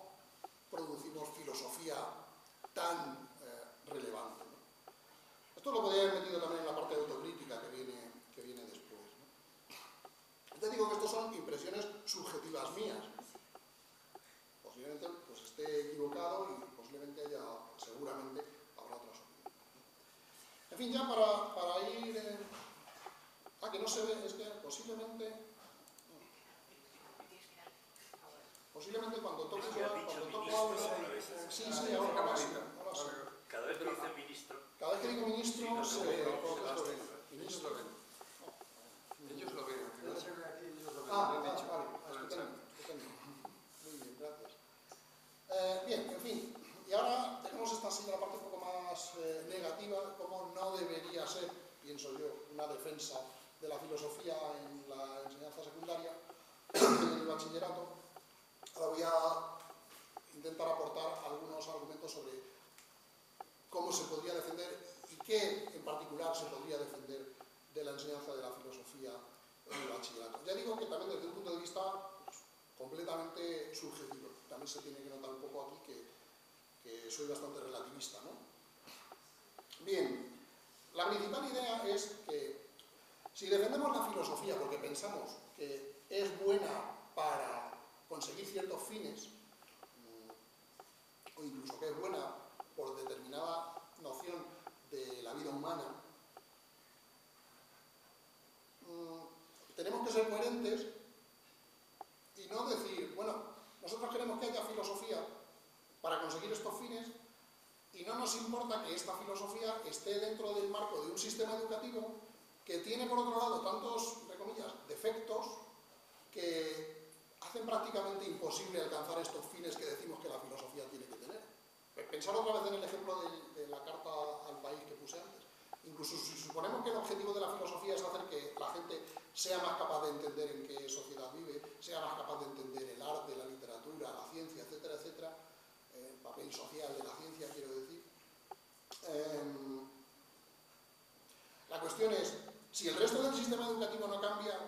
Speaker 2: producimos filosofía tan relevante, ¿no? Esto lo podría haber metido también en la parte de autocrítica que viene después, ¿no? Te digo que estos son impresiones subjetivas mías. Posiblemente pues, esté equivocado y posiblemente seguramente habrá otras opiniones. En fin, ya para ir... que no se ve, es que posiblemente cuando toque algo... Sí, ahora sí.
Speaker 3: Cada vez que dice ministro...
Speaker 2: Cada vez que digo ministro, se ve.
Speaker 1: Ellos lo ven. Ellos lo ven. Aunque no se ve aquí, ellos lo ven.
Speaker 2: Vale. Estupendo. Muy bien, gracias. Bien, en fin. Y ahora tenemos esta segunda parte un poco más negativa, como no debería ser, pienso yo, una defensa de la filosofía en la enseñanza secundaria, en el bachillerato. Ahora voy a intentar aportar algunos argumentos sobre cómo se podría defender y qué en particular se podría defender de la enseñanza de la filosofía en el bachillerato. Ya digo que también desde un punto de vista pues, completamente subjetivo. También se tiene que notar un poco aquí que soy bastante relativista, ¿no? Bien, la principal idea es que si defendemos la filosofía porque pensamos que es buena para conseguir ciertos fines, o incluso que es buena por determinada noción de la vida humana, tenemos que ser coherentes y no decir, bueno, nosotros queremos que haya filosofía para conseguir estos fines y no nos importa que esta filosofía esté dentro del marco de un sistema educativo que tiene, por otro lado, tantos, entre comillas, defectos que hacen prácticamente imposible alcanzar estos fines que decimos que la filosofía tiene que tener. Pensar otra vez en el ejemplo de la carta al país que puse antes. Incluso si suponemos que el objetivo de la filosofía es hacer que la gente sea más capaz de entender en qué sociedad vive, sea más capaz de entender el arte, la literatura, la ciencia, etcétera, etcétera, el papel social de la ciencia, quiero decir. La cuestión es, si el resto del sistema educativo no cambia,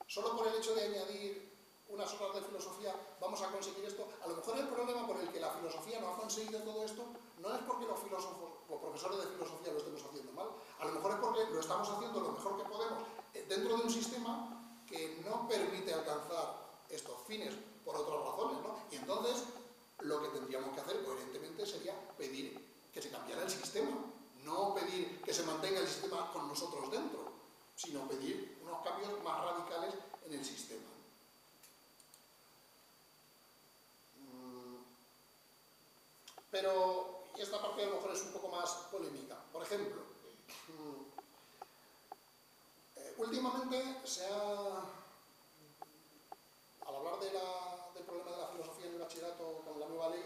Speaker 2: solo por el hecho de añadir unas horas de filosofía vamos a conseguir esto. A lo mejor el problema por el que la filosofía no ha conseguido todo esto no es porque los filósofos o profesores de filosofía lo estemos haciendo mal, a lo mejor es porque lo estamos haciendo lo mantenga el sistema con nosotros dentro, sino pedir unos cambios más radicales en el sistema. Pero esta parte a lo mejor es un poco más polémica. Por ejemplo, últimamente al hablar del problema de la filosofía en el bachillerato con la nueva ley,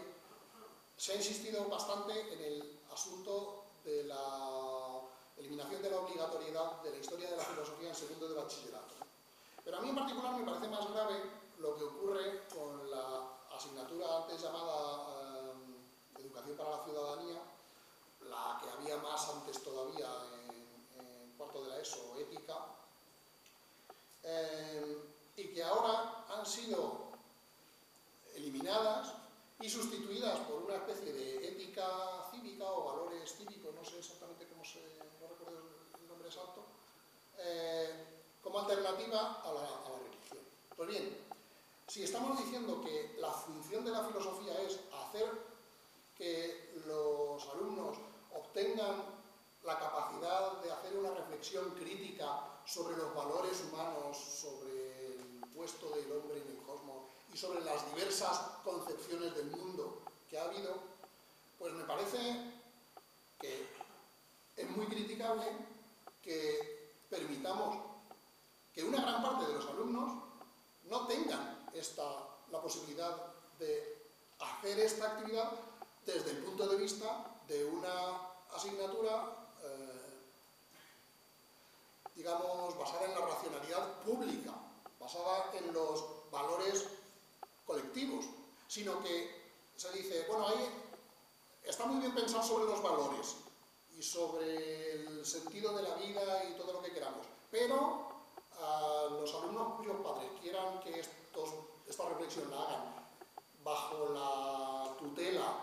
Speaker 2: se ha insistido bastante en el asunto de la eliminación de la obligatoriedad de la historia de la filosofía en segundo de bachillerato. Pero a mí en particular me parece más grave lo que ocurre con la asignatura antes llamada Educación para la Ciudadanía, la que había más antes todavía en cuarto de la ESO, Ética, y que ahora han sido eliminadas y sustituidas por una especie de ética cívica o valores cívicos, no sé exactamente no recuerdo el nombre exacto, como alternativa a la religión. Pues bien, si estamos diciendo que la función de la filosofía es hacer que los alumnos obtengan la capacidad de hacer una reflexión crítica sobre los valores humanos, sobre el puesto del hombre en el cosmos y sobre las diversas concepciones del mundo que ha habido, pues me parece que es muy criticable que permitamos que una gran parte de los alumnos no tengan la posibilidad de hacer esta actividad desde el punto de vista de una asignatura, digamos, basada en la racionalidad pública, basada en los valores colectivos, sino que se dice, bueno, ahí está muy bien pensar sobre los valores y sobre el sentido de la vida y todo lo que queramos, pero a los alumnos cuyos padres quieran que esta reflexión la hagan bajo la tutela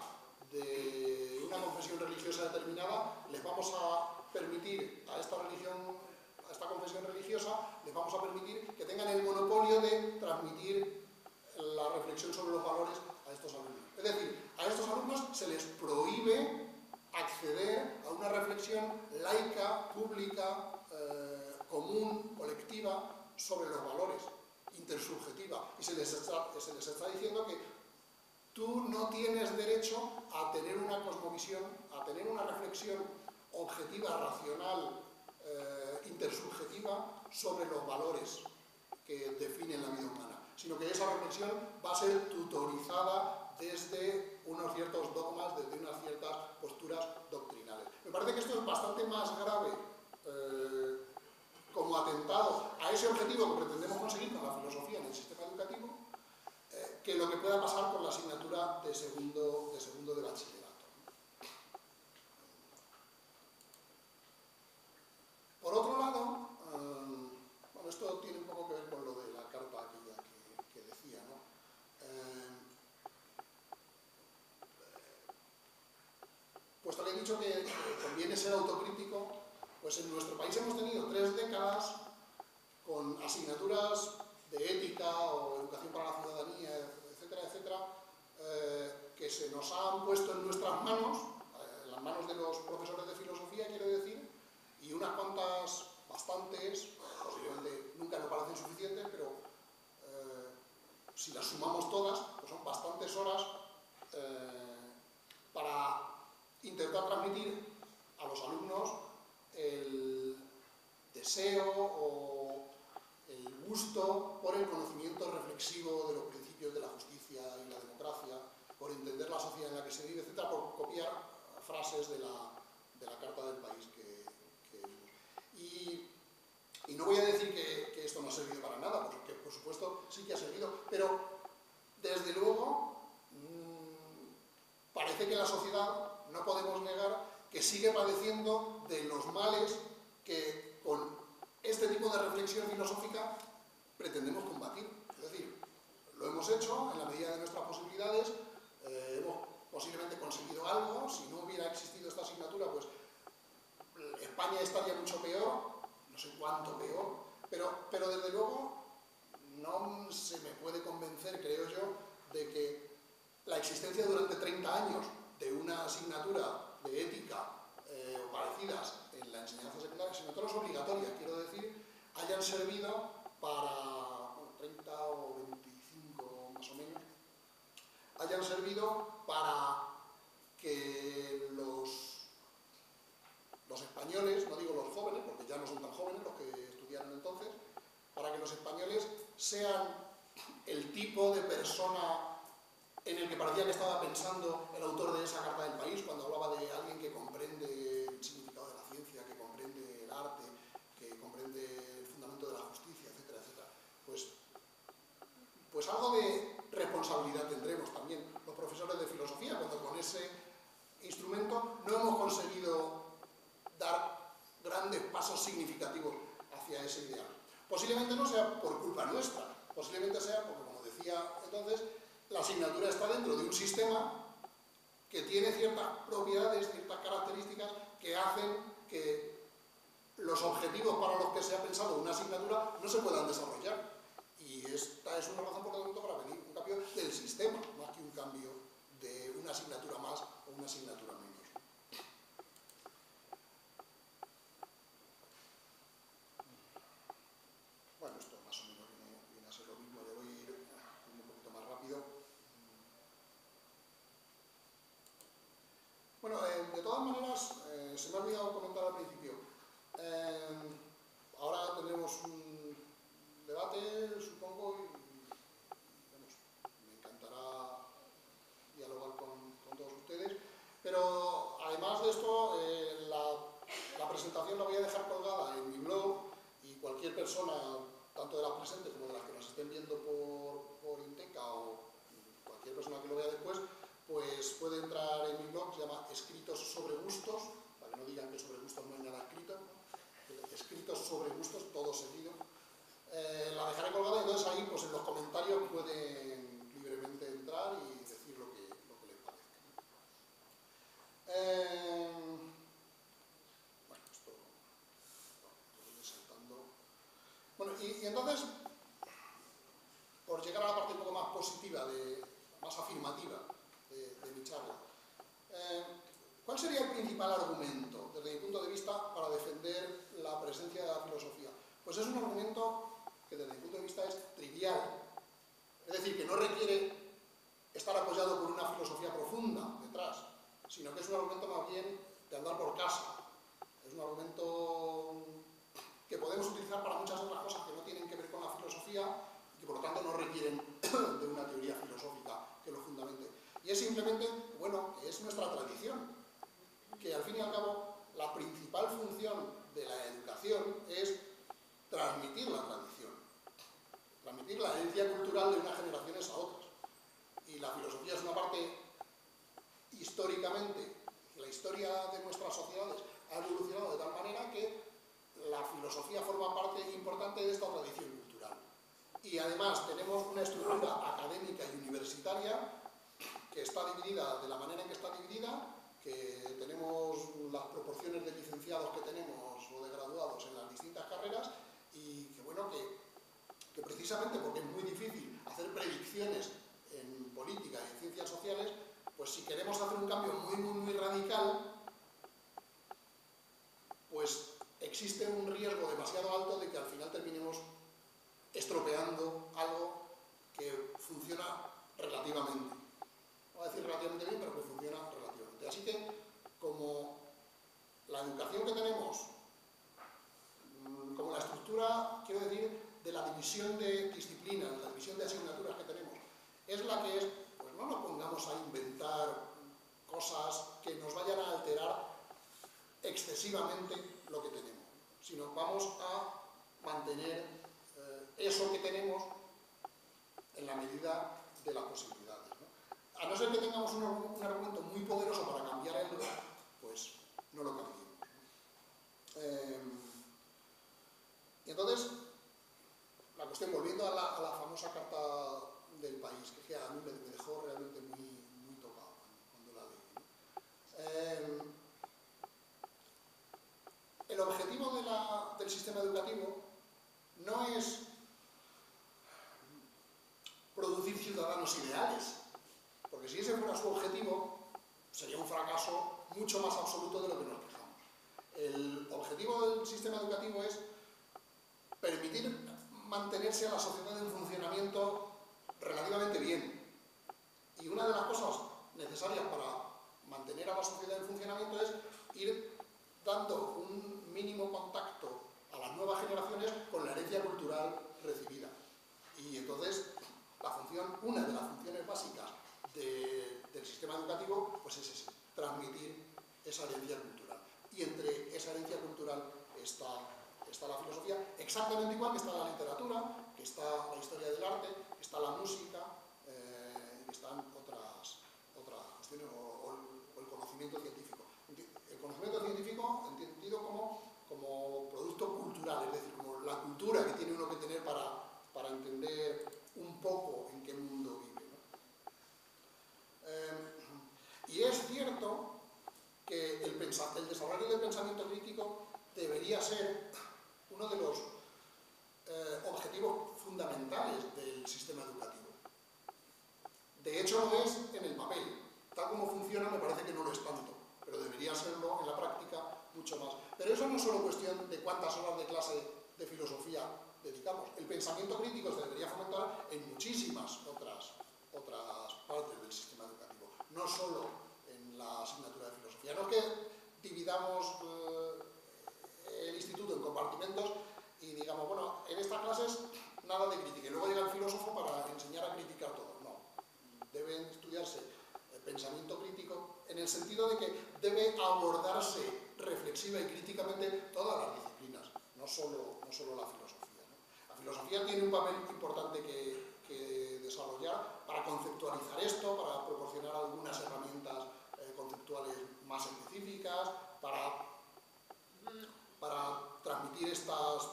Speaker 2: de una confesión religiosa determinada, les vamos a permitir a esta confesión religiosa, les vamos a permitir que tengan el monopolio de transmitir la reflexión sobre los valores a estos alumnos. Es decir, a estos alumnos se les prohíbe acceder a una reflexión laica, pública, común, colectiva, sobre los valores, intersubjetiva. Y se les está diciendo que tú no tienes derecho a tener una cosmovisión, a tener una reflexión objetiva, racional, intersubjetiva sobre los valores que definen la vida humana, sino que esa reflexión va a ser tutorizada desde unos ciertos dogmas, desde unas ciertas posturas doctrinales. Me parece que esto es bastante más grave como atentado a ese objetivo que pretendemos conseguir con la filosofía en el sistema educativo, que lo que pueda pasar con la asignatura de segundo de bachillerato. Por otro lado, bueno, esto tiene un poco que ver con lo de la carta aquella que decía, ¿no? Puesto que he dicho que conviene ser autocrítico, pues en nuestro país hemos tenido 3 décadas con asignaturas de ética o educación para la ciudadanía, etcétera, etcétera, que se nos han puesto en nuestras manos, en las manos de los profesores de filosofía, quiero decir, y unas cuantas, bastantes, posiblemente nunca nos parecen suficientes, pero si las sumamos todas, pues son bastantes horas para intentar transmitir a los alumnos el deseo o el gusto por el conocimiento reflexivo de los principios de la justicia y la democracia, por entender la sociedad en la que se vive, etc., por copiar frases de la Carta del País que vimos. Y no voy a decir que esto no ha servido para nada, porque por supuesto sí que ha servido, pero desde luego parece que la sociedad, no podemos negar, que sigue padeciendo de los males que con este tipo de reflexión filosófica pretendemos combatir. Es decir, lo hemos hecho en la medida de nuestras posibilidades, hemos posiblemente conseguido algo. Si no hubiera existido esta asignatura, pues España estaría mucho peor, no sé cuánto peor, pero desde luego no se me puede convencer, creo yo, de que la existencia durante 30 años de una asignatura de ética o parecidas en la enseñanza hayan servido para, bueno, 30 o 25 más o menos, hayan servido para que los españoles, no digo los jóvenes, porque ya no son tan jóvenes los que estudiaron entonces, para que los españoles sean el tipo de persona en el que parecía que estaba pensando el autor de esa Carta del País, cuando hablaba de alguien que comprende el significado de la ciencia, que comprende el arte, que comprende el fundamento de la justicia, etcétera, etcétera. Pues algo de responsabilidad tendremos también los profesores de filosofía, cuando con ese instrumento no hemos conseguido dar grandes pasos significativos hacia ese ideal. Posiblemente no sea por culpa nuestra, posiblemente sea porque, como decía entonces, la asignatura está dentro de un sistema que tiene ciertas propiedades, ciertas características que hacen que los objetivos para los que se ha pensado una asignatura no se puedan desarrollar. Y esta es una razón por lo tanto para pedir un cambio del sistema, más que un cambio de una asignatura más o una asignatura menos. Bueno, esto más o menos viene a ser lo mismo, le voy a ir un poquito más rápido. Bueno, de todas maneras, se me ha olvidado comentar al principio. Ahora tendremos un debate, supongo, y vamos, me encantará dialogar con todos ustedes. Pero además de esto, la presentación la voy a dejar colgada en mi blog y cualquier persona, tanto de las presentes como de las que nos estén viendo por Inteca o cualquier persona que lo vea después, pues puede entrar en mi blog, se llama Escritos sobre Gustos, para que no digan que sobre gustos no hay nada escrito, ¿no? Escritos sobre Gustos, todo seguido. La dejaré colgada y entonces ahí pues en los comentarios pueden libremente entrar y decir lo que les parezca. Bueno, esto lo voy saltando. Bueno, y entonces, por llegar a la parte un poco más positiva, más afirmativa de mi charla, ¿cuál sería el principal argumento, desde mi punto de vista, para defender la presencia de la filosofía? Pues es un argumento que desde mi punto de vista es trivial, es decir, que no requiere estar apoyado por una filosofía profunda detrás, sino que es un argumento más bien de andar por casa. Es un argumento que podemos utilizar para muchas otras cosas que no tienen que ver con la filosofía y que por lo tanto no requieren de una teoría filosófica que lo fundamente. Y es simplemente, bueno, que es nuestra tradición, que al fin y al cabo la principal función de la educación es transmitir la tradición, transmitir la herencia cultural de unas generaciones a otras. Y la filosofía es una parte, históricamente, la historia de nuestras sociedades ha evolucionado de tal manera que la filosofía forma parte importante de esta tradición cultural. Y además tenemos una estructura académica y universitaria que está dividida de la manera en que está dividida, que tenemos las proporciones de licenciados que tenemos o de graduados en las distintas carreras y que, bueno, que precisamente porque es muy difícil hacer predicciones en política y en ciencias sociales, pues si queremos hacer un cambio muy radical, pues existe un riesgo demasiado alto de que al final terminemos estropeando algo que funciona relativamente. No voy a decir relativamente bien, pero que funciona relativamente. Así que, como la educación que tenemos, como la estructura, quiero decir, de la división de disciplinas, la división de asignaturas que tenemos, es la que es, pues no nos pongamos a inventar cosas que nos vayan a alterar excesivamente lo que tenemos, sino vamos a mantener eso que tenemos en la medida de las posibilidades, ¿no? A no ser que tengamos un argumento muy poderoso para cambiar el lugar, pues no lo cambiemos. Y entonces, la cuestión, volviendo a la famosa Carta del País, que a mí me dejó realmente muy tocado cuando la leí, ¿no? El objetivo del sistema educativo no es producir ciudadanos ideales, porque si ese fuera su objetivo, sería un fracaso mucho más absoluto de lo que nos quejamos. El objetivo del sistema educativo es permitir mantenerse a la sociedad en funcionamiento relativamente bien. Y una de las cosas necesarias para mantener a la sociedad en funcionamiento es ir dando un mínimo contacto a las nuevas generaciones con la herencia cultural recibida. Y entonces, una de las funciones básicas del sistema educativo pues es ese, transmitir esa herencia cultural. Y entre esa herencia cultural está la filosofía, exactamente igual que está la literatura, que está la historia del arte, que está la música, que están otras cuestiones, o el conocimiento científico. El conocimiento científico entendido como producto cultural, es decir, como la cultura que tiene uno que tener para entender un poco en qué mundo vive, ¿no? Y es cierto que el desarrollo del pensamiento crítico debería ser uno de los objetivos fundamentales del sistema educativo. De hecho, lo es en el papel. Tal como funciona, me parece que no lo es tanto, pero debería serlo en la práctica mucho más. Pero eso no es solo cuestión de cuántas horas de clase de filosofía dedicamos. El pensamiento crítico se debería fomentar en muchísimas otras partes del sistema educativo, no solo en la asignatura de filosofía. No es que dividamos el instituto en compartimentos y digamos, bueno, en estas clases nada de crítica, y luego llega el filósofo para enseñar a criticar todo. No, deben estudiarse el pensamiento crítico en el sentido de que debe abordarse reflexiva y críticamente todas las disciplinas, no solo la filosofía, ¿no? La filosofía tiene un papel importante que desarrollar para conceptualizar esto, para proporcionar algunas herramientas conceptuales más específicas, para transmitir estas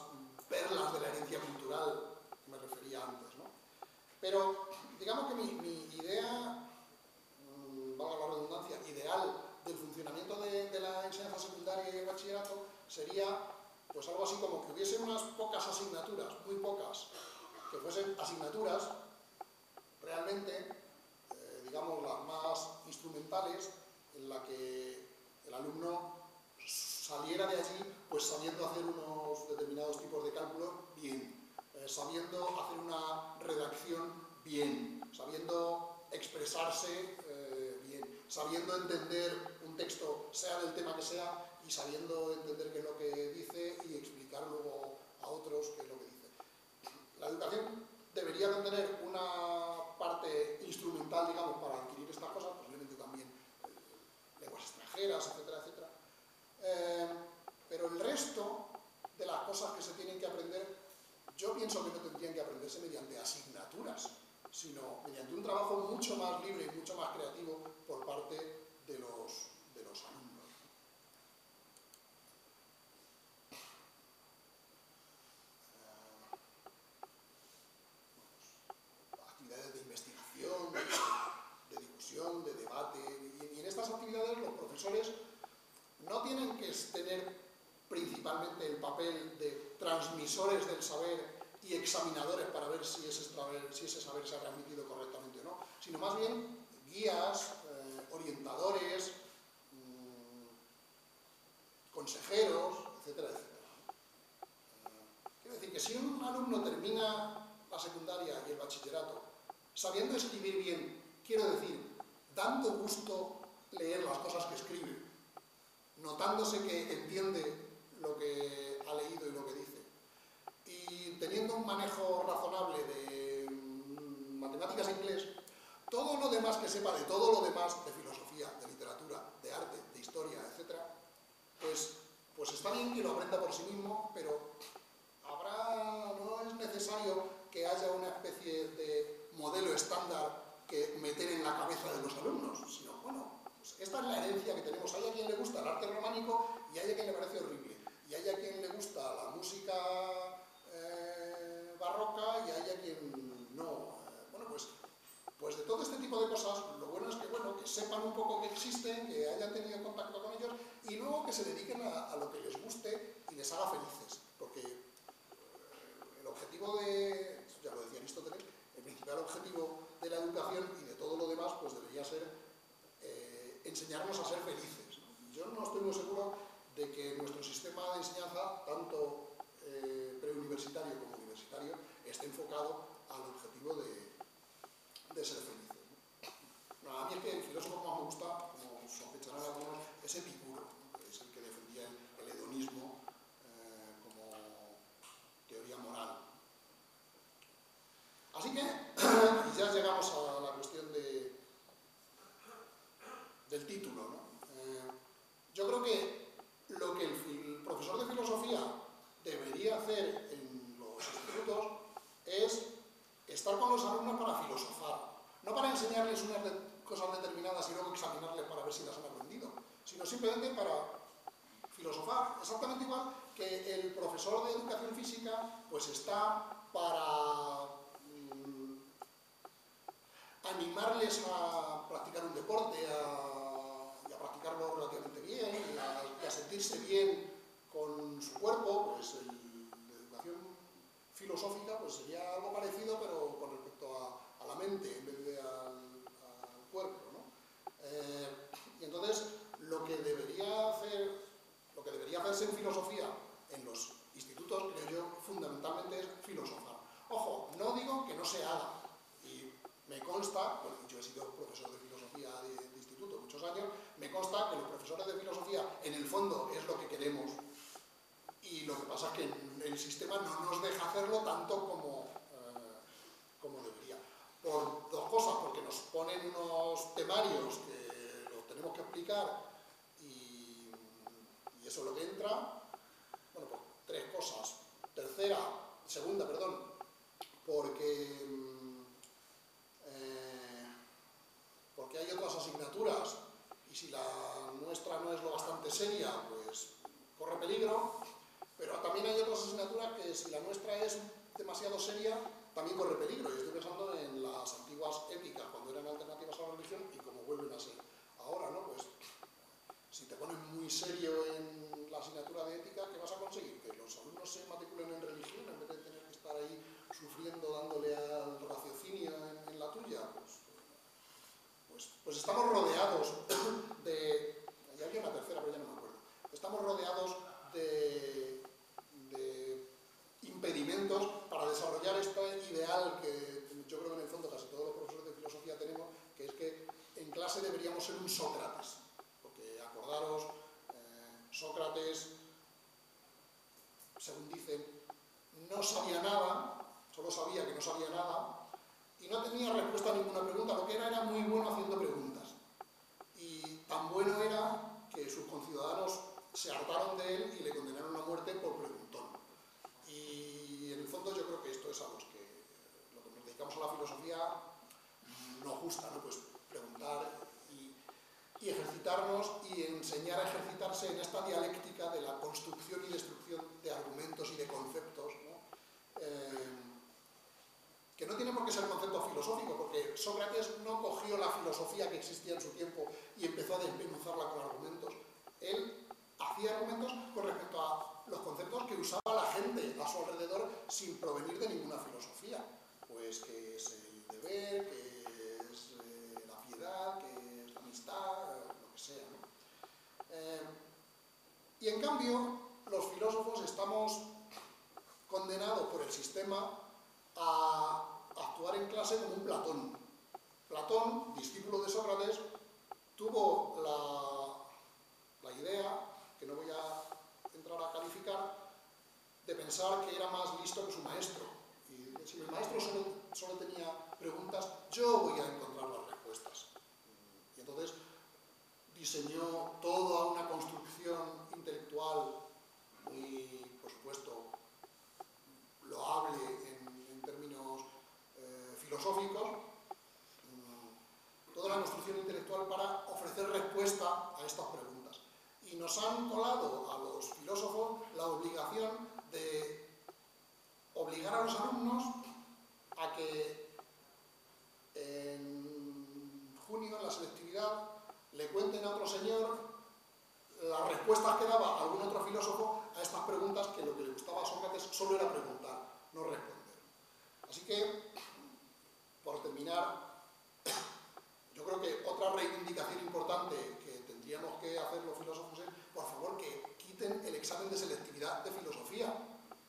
Speaker 2: perlas de la herencia cultural que me refería antes, ¿no? Pero digamos que mi idea, valga la redundancia, ideal del funcionamiento de la enseñanza secundaria y el bachillerato sería pues algo así como que hubiese unas pocas asignaturas, muy pocas, que fuesen asignaturas realmente, digamos, las más instrumentales, en la que el alumno saliera de allí pues sabiendo hacer unos determinados tipos de cálculos bien, sabiendo hacer una redacción bien, sabiendo expresarse bien, sabiendo entender un texto, sea del tema que sea, y sabiendo entender qué es lo que dice y explicar luego a otros qué es lo que dice. La educación debería contener una parte instrumental, digamos, para adquirir estas cosas, posiblemente también lenguas extranjeras, etcétera, etcétera. Pero el resto de las cosas que se tienen que aprender, yo pienso que no tendrían que aprenderse mediante asignaturas, sino mediante un trabajo mucho más libre y mucho más creativo por parte de los alumnos. Actividades de investigación, de discusión, de debate, y en estas actividades los profesores no tienen que tener principalmente el papel de transmisores del saber y examinadores para ver si ese saber se ha transmitido correctamente o no, sino más bien guías, orientadores, consejeros, etcétera, etcétera. Quiero decir que si un alumno termina la secundaria y el bachillerato sabiendo escribir bien, quiero decir, dando gusto leer las cosas que escribe, notándose que entiende lo que ha leído y lo que dice, y teniendo un manejo razonable de matemáticas e inglés, todo lo demás que sepa de todo lo demás, de filosofía, de literatura, de arte, de historia, etc., pues está bien que lo aprenda por sí mismo, pero no es necesario que haya una especie de modelo estándar que meter en la cabeza de los alumnos, sino, bueno, pues esta es la herencia que tenemos. Hay a quien le gusta el arte románico y hay a quien le parece horrible, y hay a quien le gusta la música barroca y hay a quien no. Bueno, pues de todo este tipo de cosas, lo bueno es que, bueno, que sepan un poco que existen, que hayan tenido contacto con ellos y luego que se dediquen a lo que les guste y les haga felices, porque el objetivo ya lo decía Aristóteles, el principal objetivo de la educación y de todo lo demás pues debería ser enseñarnos a ser felices, ¿no? Yo no estoy muy seguro de que nuestro sistema de enseñanza, tanto preuniversitario como universitario, esté enfocado al objetivo de ser felices, ¿no? A mí es que el filósofo que más me gusta, como sospecharán algunos, es Epicuro, ¿no? Es el que defendía el hedonismo como teoría moral. Así que ya llegamos a la cuestión del título, ¿no? Yo creo que lo que el profesor de filosofía debería hacer en los institutos es estar con los alumnos para filosofar, no para enseñarles unas cosas determinadas y luego examinarles para ver si las han aprendido, sino simplemente para filosofar, exactamente igual que el profesor de educación física pues está para animarles a practicar un deporte, y a practicarlo relativamente bien, y a sentirse bien con su cuerpo. Pues la educación filosófica pues sería algo parecido, pero con respecto a la mente en vez de al cuerpo, ¿no? Y entonces lo que debería hacerse en filosofía en los institutos, creo yo, fundamentalmente es filosofar. Ojo, no digo que no se haga, y me consta, bueno, yo he sido profesor de filosofía de instituto muchos años, me consta que los profesores de filosofía en el fondo es lo que queremos, y lo que pasa es que el sistema no nos deja hacerlo tanto como debería. Por dos cosas, porque nos ponen unos temarios que los tenemos que explicar y eso es lo que entra. Bueno, pues tres cosas. Segunda, porque hay otras asignaturas y si la nuestra no es lo bastante seria, pues corre peligro, pero también hay otras asignaturas que si la nuestra es demasiado seria, también corre peligro. Y estoy pensando en las antiguas éticas, cuando eran alternativas a la religión y como vuelven a ser ahora, ¿no? Pues si te pones muy serio en la asignatura de ética, ¿qué vas a conseguir? Que los alumnos se matriculen en religión en vez de tener que estar ahí sufriendo, dándole al raciocinio en la tuya. Pues estamos rodeados de... Y había una tercera, pero ya no me acuerdo. Estamos rodeados de impedimentos para desarrollar este ideal que yo creo que en el fondo casi todos los profesores de filosofía tenemos, que es que en clase deberíamos ser un Sócrates. Porque acordaros, Sócrates, según dicen, no sabía nada, solo sabía que no sabía nada, y no tenía respuesta a ninguna pregunta. Lo que era muy bueno haciendo preguntas. Y tan bueno era que sus conciudadanos se hartaron de él y le condenaron a muerte por preguntón. Y en el fondo yo creo que esto es a lo que nos dedicamos a la filosofía nos gusta, ¿no? Pues preguntar y ejercitarnos y enseñar a ejercitarse en esta dialéctica de la construcción y destrucción de argumentos y de conceptos, ¿no? Que no tiene por qué ser concepto filosófico, porque Sócrates no cogió la filosofía que existía en su tiempo y empezó a desmenuzarla con argumentos. Él hacía argumentos con respecto a los conceptos que usaba la gente a su alrededor sin provenir de ninguna filosofía. Pues que es el deber, que es la piedad, que es la amistad, lo que sea, ¿no? Y en cambio, los filósofos estamos condenados por el sistema a actuar en clase como un Platón. Platón, discípulo de Sócrates, tuvo la idea, que no voy a entrar a calificar, de pensar que era más listo que su maestro. Y si el maestro solo tenía preguntas, yo voy a encontrar las respuestas. Y entonces diseñó toda una construcción intelectual muy, por supuesto, loable en términos filosóficos, toda la construcción intelectual para ofrecer respuesta a estas preguntas. Y nos han colado a los filósofos la obligación de obligar a los alumnos a que en junio, en la selectividad, le cuenten a otro señor las respuestas que daba algún otro filósofo a estas preguntas, que lo que le gustaba a Sócrates solo era preguntar, no responder. Así que, por terminar, yo creo que otra reivindicación importante que tendríamos que hacer los filósofos es, por favor, que quiten el examen de selectividad de filosofía,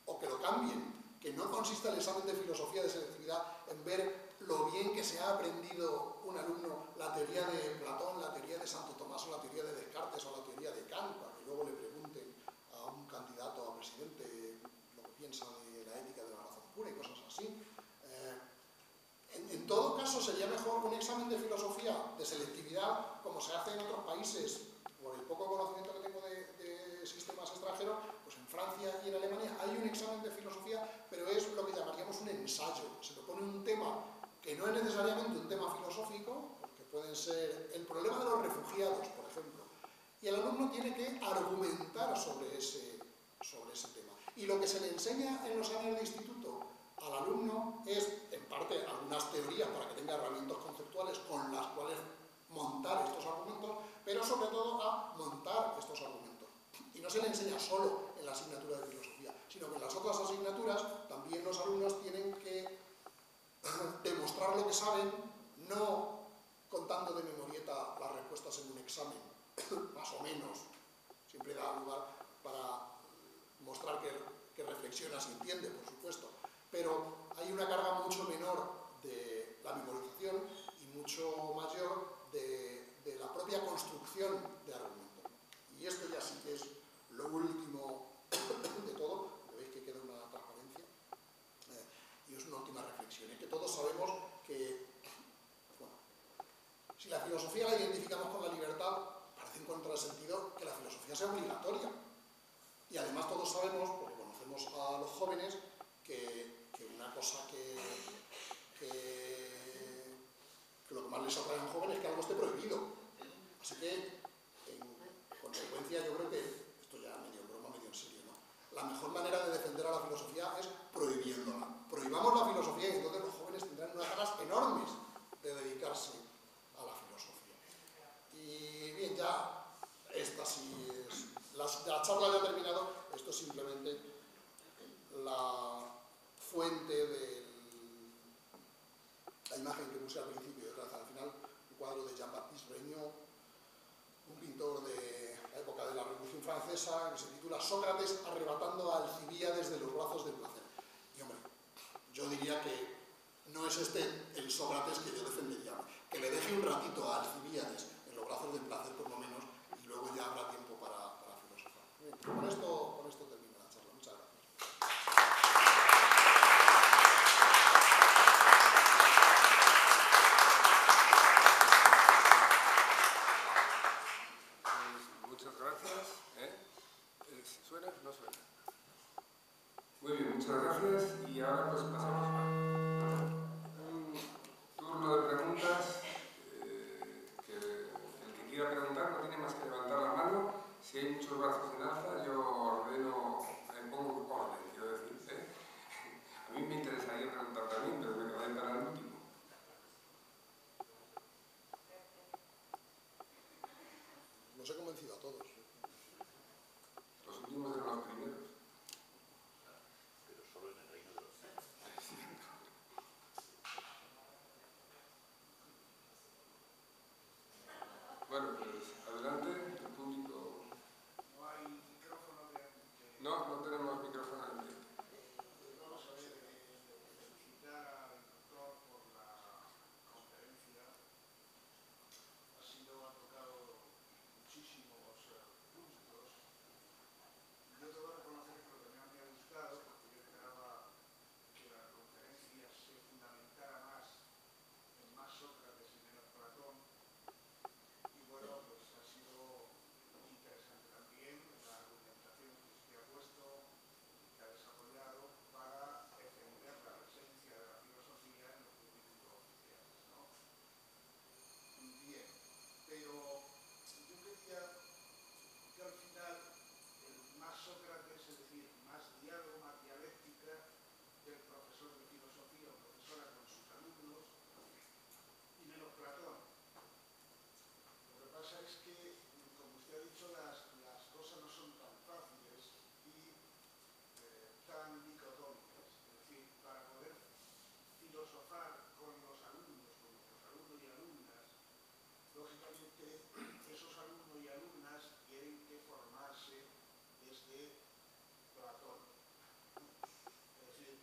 Speaker 2: o que lo cambien, que no consiste el examen de filosofía de selectividad en ver lo bien que se ha aprendido un alumno la teoría de Platón, la teoría de Santo Tomás o la teoría de Descartes o la teoría de Kant, para que luego le pregunten a un candidato a presidente lo que piensa de la ética de la razón pura y cosas así. En todo caso, sería mejor un examen de filosofía de selectividad, como se hace en otros países, por el poco conocimiento que tengo de sistemas extranjeros, pues en Francia y en Alemania hay un examen de filosofía, pero es lo que llamaríamos un ensayo. Se propone un tema que no es necesariamente un tema filosófico, porque pueden ser el problema de los refugiados, por ejemplo, y el alumno tiene que argumentar sobre ese tema. Y lo que se le enseña en los años de instituto al alumno es, en parte, algunas teorías para que tenga herramientas conceptuales con las cuales montar estos argumentos, pero sobre todo a montar estos argumentos. Y no se le enseña solo en la asignatura de filosofía, sino que en las otras asignaturas también los alumnos tienen que demostrar lo que saben, no contando de memorieta las respuestas en un examen, más o menos. Siempre da lugar para mostrar que reflexiona y entiende, por supuesto. Pero hay una carga mucho menor de la memorización y mucho mayor de la propia construcción de argumento. Y esto ya sí que es lo último de todo, veis que queda una transparencia, y es una última reflexión. Es que todos sabemos que, bueno, si la filosofía la identificamos con la libertad, parece en contrasentido que la filosofía sea obligatoria. Y además todos sabemos, porque conocemos a los jóvenes, que una cosa que lo que más les atrae a un joven es que algo esté prohibido. Así que, en consecuencia, yo creo que, esto ya medio en broma, medio en serio, ¿no? La mejor manera de defender a la filosofía es prohibiéndola. Prohibamos la filosofía y entonces los jóvenes tendrán unas ganas enormes de dedicarse a la filosofía. Y bien, ya esta sí es... La charla ya ha terminado, esto es simplemente la fuente de la imagen que puse al principio y otra vez al final, un cuadro de Jean-Baptiste Regnault, un pintor de la época de la Revolución Francesa, que se titula Sócrates arrebatando a Alcibíades de los brazos del placer. Y hombre, yo diría que no es este el Sócrates que yo defendería, que le deje un ratito a Alcibíades en los brazos del placer por lo menos, y luego ya habrá tiempo para filosofar. Bien, con esto termino la charla. Muchas gracias.
Speaker 1: Muchas gracias. ¿Suena? No suena. Muy bien, muchas gracias. Y ahora pues pasamos a un turno de preguntas. Que el que quiera preguntar no tiene más que levantar la mano. Si hay muchos brazos en alza, yo ordeno, pongo orden, quiero decir. A mí me interesaría preguntar también, pero me quedaré para el último.
Speaker 2: Los he convencido a todos.
Speaker 1: Los últimos eran los primeros.
Speaker 3: Pero solo en el reino de los cielos.
Speaker 1: Bueno, pues adelante, el público.
Speaker 4: No hay micrófono de...
Speaker 1: No, no tenemos micrófono en pie.
Speaker 4: Vamos a ver, felicitar al doctor por la conferencia. Ha tocado muchísimos puntos. Yo tengo que reconocer que lo que más me ha gustado, porque yo esperaba que la conferencia se fundamentara más en más Sócrates y menos Platón. Y bueno, pues ha sido interesante también la argumentación que usted ha puesto, que ha desarrollado para defender la presencia de la filosofía en los currículos oficiales, ¿no? Bien, pero yo quería que al final más Sócrates, es decir, más diálogo, más dialéctica del profesor de filosofía o profesora con sus alumnos y menos Platón. Lo que pasa es que, como usted ha dicho, las cosas no son tan fáciles y tan dicotómicas. Es decir, para poder filosofar con los alumnos y alumnas, lógicamente esos alumnos y alumnas tienen que formarse desde Platón. Es decir,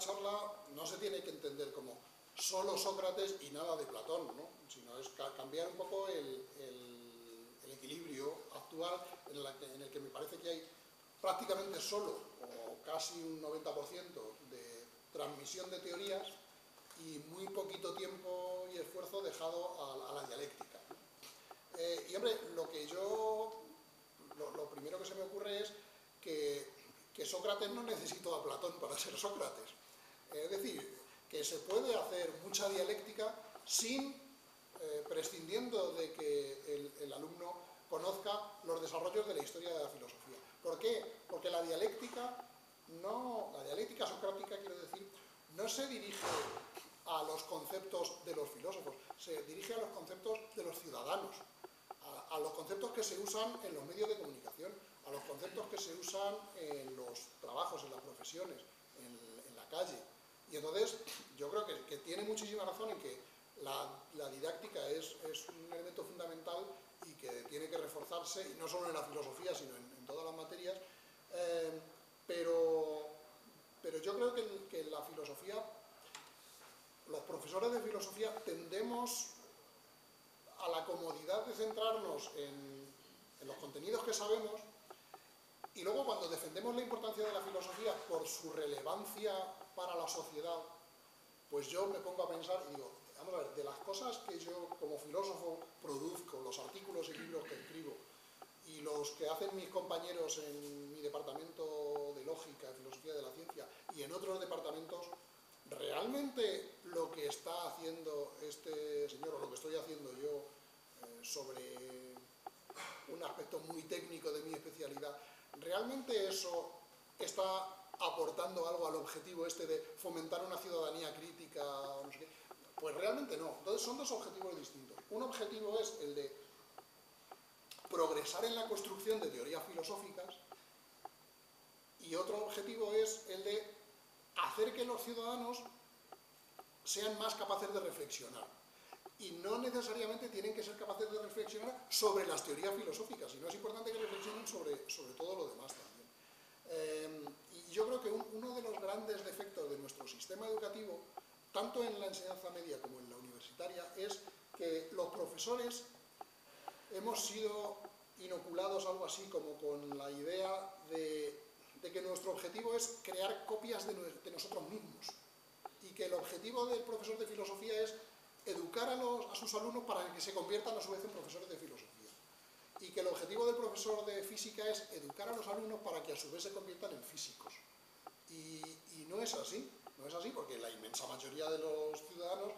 Speaker 2: charla no se tiene que entender como solo Sócrates y nada de Platón, ¿no? Sino es cambiar un poco el equilibrio actual en el que me parece que hay prácticamente solo, o casi un 90% de transmisión de teorías y muy poquito tiempo y esfuerzo dejado a la dialéctica. Y hombre, lo primero que se me ocurre es que Sócrates no necesitó a Platón para ser Sócrates. Es decir, que se puede hacer mucha dialéctica prescindiendo de que el alumno conozca los desarrollos de la historia de la filosofía. ¿Por qué? Porque la dialéctica socrática, quiero decir, no se dirige a los conceptos de los filósofos, se dirige a los conceptos de los ciudadanos, a los conceptos que se usan en los medios de comunicación, a los conceptos que se usan en los trabajos, en las profesiones, en la calle. Y entonces yo creo que tiene muchísima razón en que la didáctica es un elemento fundamental y que tiene que reforzarse, y no solo en la filosofía, sino en todas las materias, pero yo creo que en la filosofía, los profesores de filosofía tendemos a la comodidad de centrarnos en los contenidos que sabemos, y luego cuando defendemos la importancia de la filosofía por su relevancia para la sociedad, pues yo me pongo a pensar y digo, vamos a ver, de las cosas que yo como filósofo produzco, los artículos y libros que escribo, y los que hacen mis compañeros en mi departamento de lógica, de filosofía de la ciencia, y en otros departamentos, realmente lo que está haciendo este señor, o lo que estoy haciendo yo, sobre un aspecto muy técnico de mi especialidad, ¿realmente eso está aportando algo al objetivo este de fomentar una ciudadanía crítica? No sé qué? Pues realmente no. Entonces son dos objetivos distintos. Un objetivo es el de progresar en la construcción de teorías filosóficas, y otro objetivo es el de hacer que los ciudadanos sean más capaces de reflexionar. Y no necesariamente tienen que ser capaces de reflexionar sobre las teorías filosóficas, sino es importante que reflexionen sobre todo lo demás también. Y yo creo que uno de los grandes defectos de nuestro sistema educativo, tanto en la enseñanza media como en la universitaria, es que los profesores hemos sido inoculados algo así como con la idea de que nuestro objetivo es crear copias de nosotros mismos, y que el objetivo del profesor de filosofía es educar a sus alumnos para que se conviertan a su vez en profesores de filosofía, y que el objetivo del profesor de física es educar a los alumnos para que a su vez se conviertan en físicos. Y no es así, porque la inmensa mayoría de los ciudadanos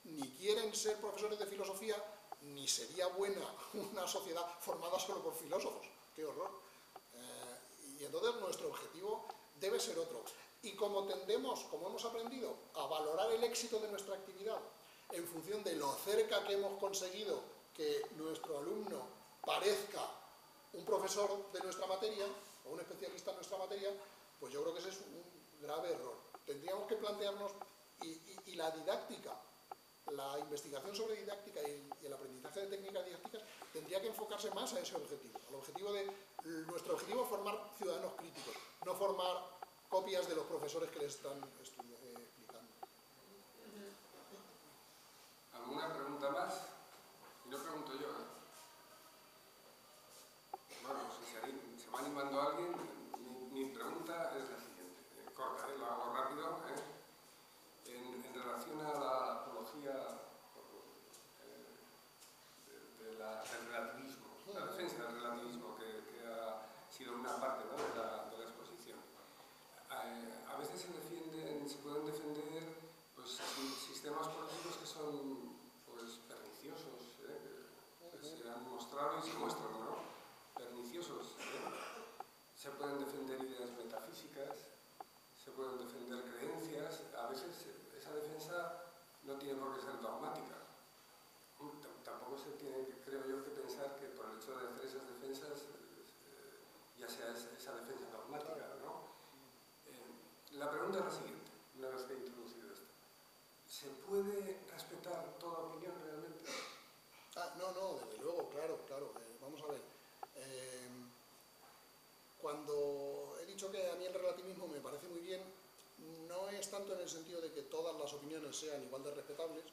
Speaker 2: ni quieren ser profesores de filosofía, ni sería buena una sociedad formada solo por filósofos. ¡Qué horror! Y entonces nuestro objetivo debe ser otro. Y como hemos aprendido a valorar el éxito de nuestra actividad en función de lo cerca que hemos conseguido que nuestro alumno parezca un profesor de nuestra materia, o un especialista en nuestra materia, pues yo creo que ese es un grave error. Tendríamos que plantearnos, y la didáctica, la investigación sobre didáctica y el aprendizaje de técnicas didácticas tendría que enfocarse más a ese objetivo. Nuestro objetivo es formar ciudadanos críticos, no formar copias de los profesores que les están explicando.
Speaker 1: ¿Alguna pregunta más? Y no pregunto yo, ¿eh? Bueno, si se va animando alguien, mi pregunta es la siguiente. Corta, la hago rápido. En relación a la apología del relativismo, la defensa del relativismo, que ha sido una parte, ¿no?, de la exposición. A veces se pueden defender pues, sistemas políticos que son pues, perniciosos, que se han mostrado y se muestran, ¿no?, perniciosos. Se pueden defender ideas metafísicas, se pueden defender creencias. A veces esa defensa no tiene por qué ser dogmática. Tampoco se tiene, creo yo, que pensar que por el hecho de hacer esas defensas ya sea esa defensa dogmática, ¿no? La pregunta es la siguiente, una vez que he introducido esto. ¿Se puede respetar toda opinión realmente?
Speaker 2: No, desde luego, claro. Vamos a ver. Cuando he dicho que a mí el relativismo me parece muy bien, todas las opiniones sean igual de respetables,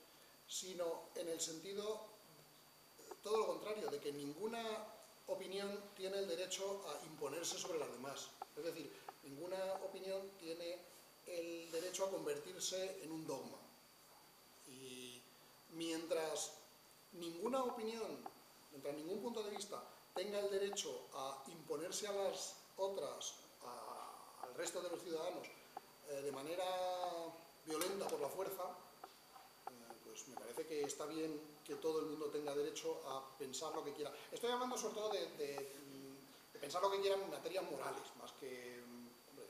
Speaker 2: sino en el sentido, todo lo contrario, de que ninguna opinión tiene el derecho a imponerse sobre las demás. Es decir, ninguna opinión tiene el derecho a convertirse en un dogma. Y mientras ninguna opinión, mientras ningún punto de vista tenga el derecho a imponerse a las otras, al resto de los ciudadanos, de manera violenta por la fuerza, pues me parece que está bien que todo el mundo tenga derecho a pensar lo que quiera. Estoy hablando sobre todo de pensar lo que quiera en materias morales, más que, hombre,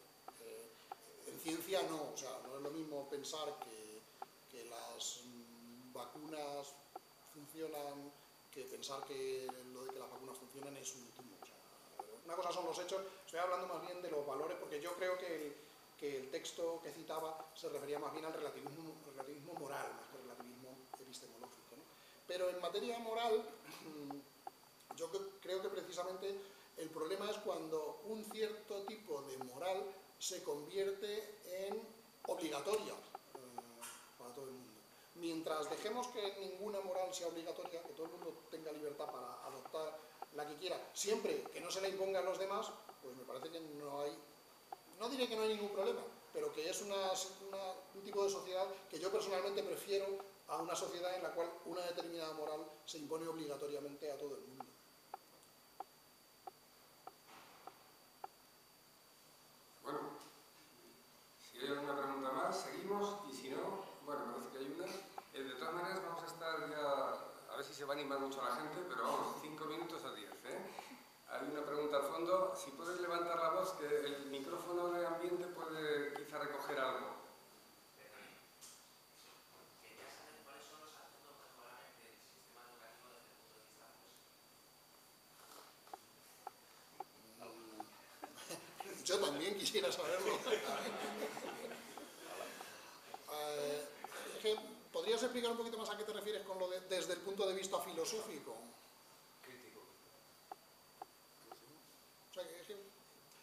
Speaker 2: en ciencia no, o sea, no es lo mismo pensar que las vacunas funcionan que pensar que lo de que las vacunas funcionan es un timo. O sea, una cosa son los hechos, estoy hablando más bien de los valores, porque yo creo que el texto que citaba se refería más bien al relativismo moral, más que al relativismo epistemológico, ¿no? Pero en materia moral, yo creo que precisamente el problema es cuando un cierto tipo de moral se convierte en obligatoria para todo el mundo. Mientras dejemos que ninguna moral sea obligatoria, que todo el mundo tenga libertad para adoptar la que quiera, siempre que no se la imponga a los demás, pues me parece que no hay, no diré que no hay ningún problema, pero que es un tipo de sociedad que yo personalmente prefiero a una sociedad en la cual una determinada moral se impone obligatoriamente a todo el mundo.
Speaker 1: Bueno, si hay alguna pregunta más, seguimos, y si no, bueno, parece que hay una. De todas maneras, vamos a estar ya, a ver si se va a animar mucho la gente, pero vamos, 5 minutos a 10, ¿eh? Hay una pregunta al fondo. Si puedes levantar la voz, que el micrófono de ambiente puede quizá recoger algo.
Speaker 5: Quería saber cuáles son los aspectos mejorables del sistema educativo desde el punto de vista filosófico.
Speaker 2: Yo también quisiera saberlo. ¿Podrías explicar un poquito más a qué te refieres con lo de desde el punto de vista filosófico?
Speaker 5: Crítico.
Speaker 2: O sea,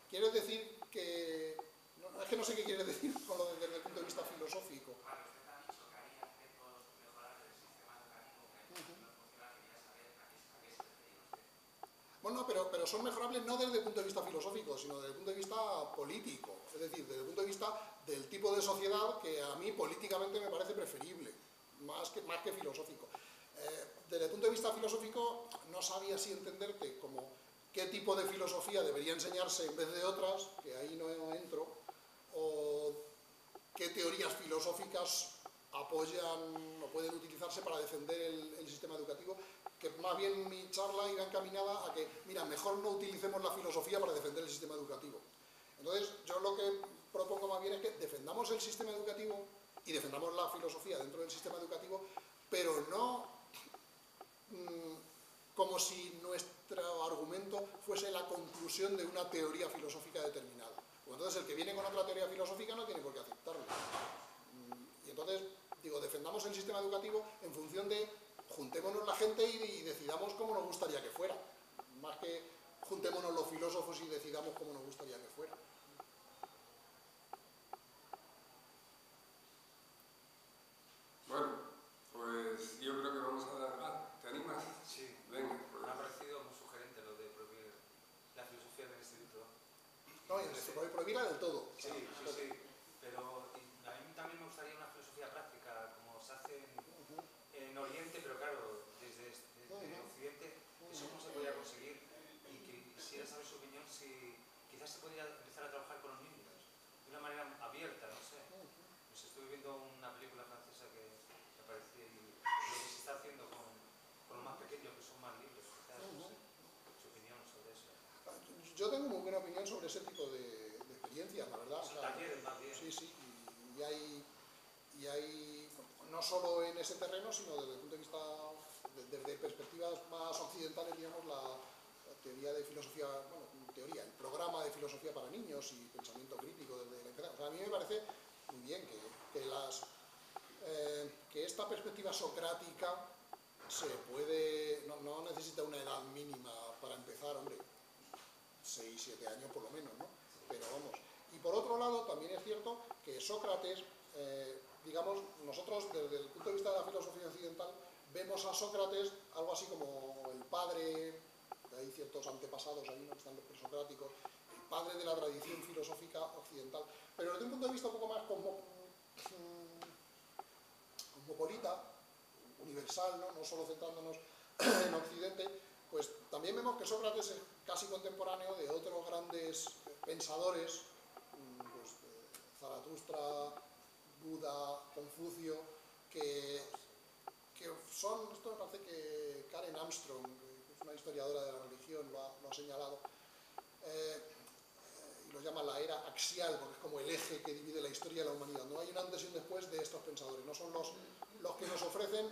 Speaker 2: quieres decir que... No, es que no sé qué quieres decir con lo de desde el punto de vista filosófico.
Speaker 5: Vale, usted ha dicho que hay aspectos mejorables del sistema educativo que no funciona. Quería saber a qué se refería usted.
Speaker 2: Bueno, pero son mejorables no desde el punto de vista filosófico, sino desde el punto de vista político. Es decir, desde el punto de vista del tipo de sociedad que a mí políticamente me parece preferible, más que filosófico. Desde el punto de vista filosófico no sabía si entenderte como qué tipo de filosofía debería enseñarse en vez de otras, que ahí no entro, o qué teorías filosóficas apoyan o pueden utilizarse para defender el sistema educativo, que más bien mi charla iba encaminada a que, mira, mejor no utilicemos la filosofía para defender el sistema educativo. Entonces, yo lo que propongo más bien es que defendamos el sistema educativo y defendamos la filosofía dentro del sistema educativo, pero no como si nuestro argumento fuese la conclusión de una teoría filosófica determinada. Pues entonces, el que viene con otra teoría filosófica no tiene por qué aceptarlo. Y entonces, digo, defendamos el sistema educativo en función de juntémonos la gente y decidamos cómo nos gustaría que fuera, más que juntémonos los filósofos y decidamos cómo nos gustaría que fuera.
Speaker 1: Bueno, pues yo creo que vamos a dar... ¿te animas?
Speaker 6: Sí,
Speaker 1: Venga, pues.
Speaker 6: me ha parecido muy sugerente lo de prohibir la filosofía del instituto.
Speaker 2: No, y se puede prohibir del todo.
Speaker 6: Sí, pero a mí también me gustaría una filosofía práctica, como se hace en Oriente, pero claro, desde Occidente, eso no se podría conseguir. Y quisiera saber su opinión si quizás se podría empezar a trabajar con los niños de una manera abierta, no sé. Pues estuve viendo una película francesa que me parecía y lo que se está haciendo con los más pequeños, que son más libres, quizás, no sé, su opinión sobre eso.
Speaker 2: Yo tengo muy buena opinión sobre ese tipo de experiencias, la verdad.
Speaker 6: Son talleres más bien.
Speaker 2: Sí, y hay, no solo en ese terreno, sino desde el punto de vista, desde perspectivas más occidentales, digamos, la teoría de filosofía, bueno, teoría, el programa de filosofía para niños y pensamiento crítico desde la infancia. O sea, a mí me parece muy bien que esta perspectiva socrática se puede, no necesita una edad mínima para empezar, hombre, 6, 7 años por lo menos, ¿no? Pero vamos. Y por otro lado, también es cierto que Sócrates digamos, nosotros desde el punto de vista de la filosofía occidental vemos a Sócrates algo así como el padre, hay ciertos antepasados ahí, ¿no?, que están los presocráticos, el padre de la tradición filosófica occidental, pero desde un punto de vista un poco más cosmopolita, universal, ¿no?, no solo centrándonos en Occidente, pues también vemos que Sócrates es casi contemporáneo de otros grandes pensadores, pues, Zaratustra, Buda, Confucio, que son, esto me parece que Karen Armstrong, que es una historiadora de la religión, lo ha señalado, y lo llama la era axial, porque es como el eje que divide la historia de la humanidad. No hay un antes y un después de estos pensadores, no son los que nos ofrecen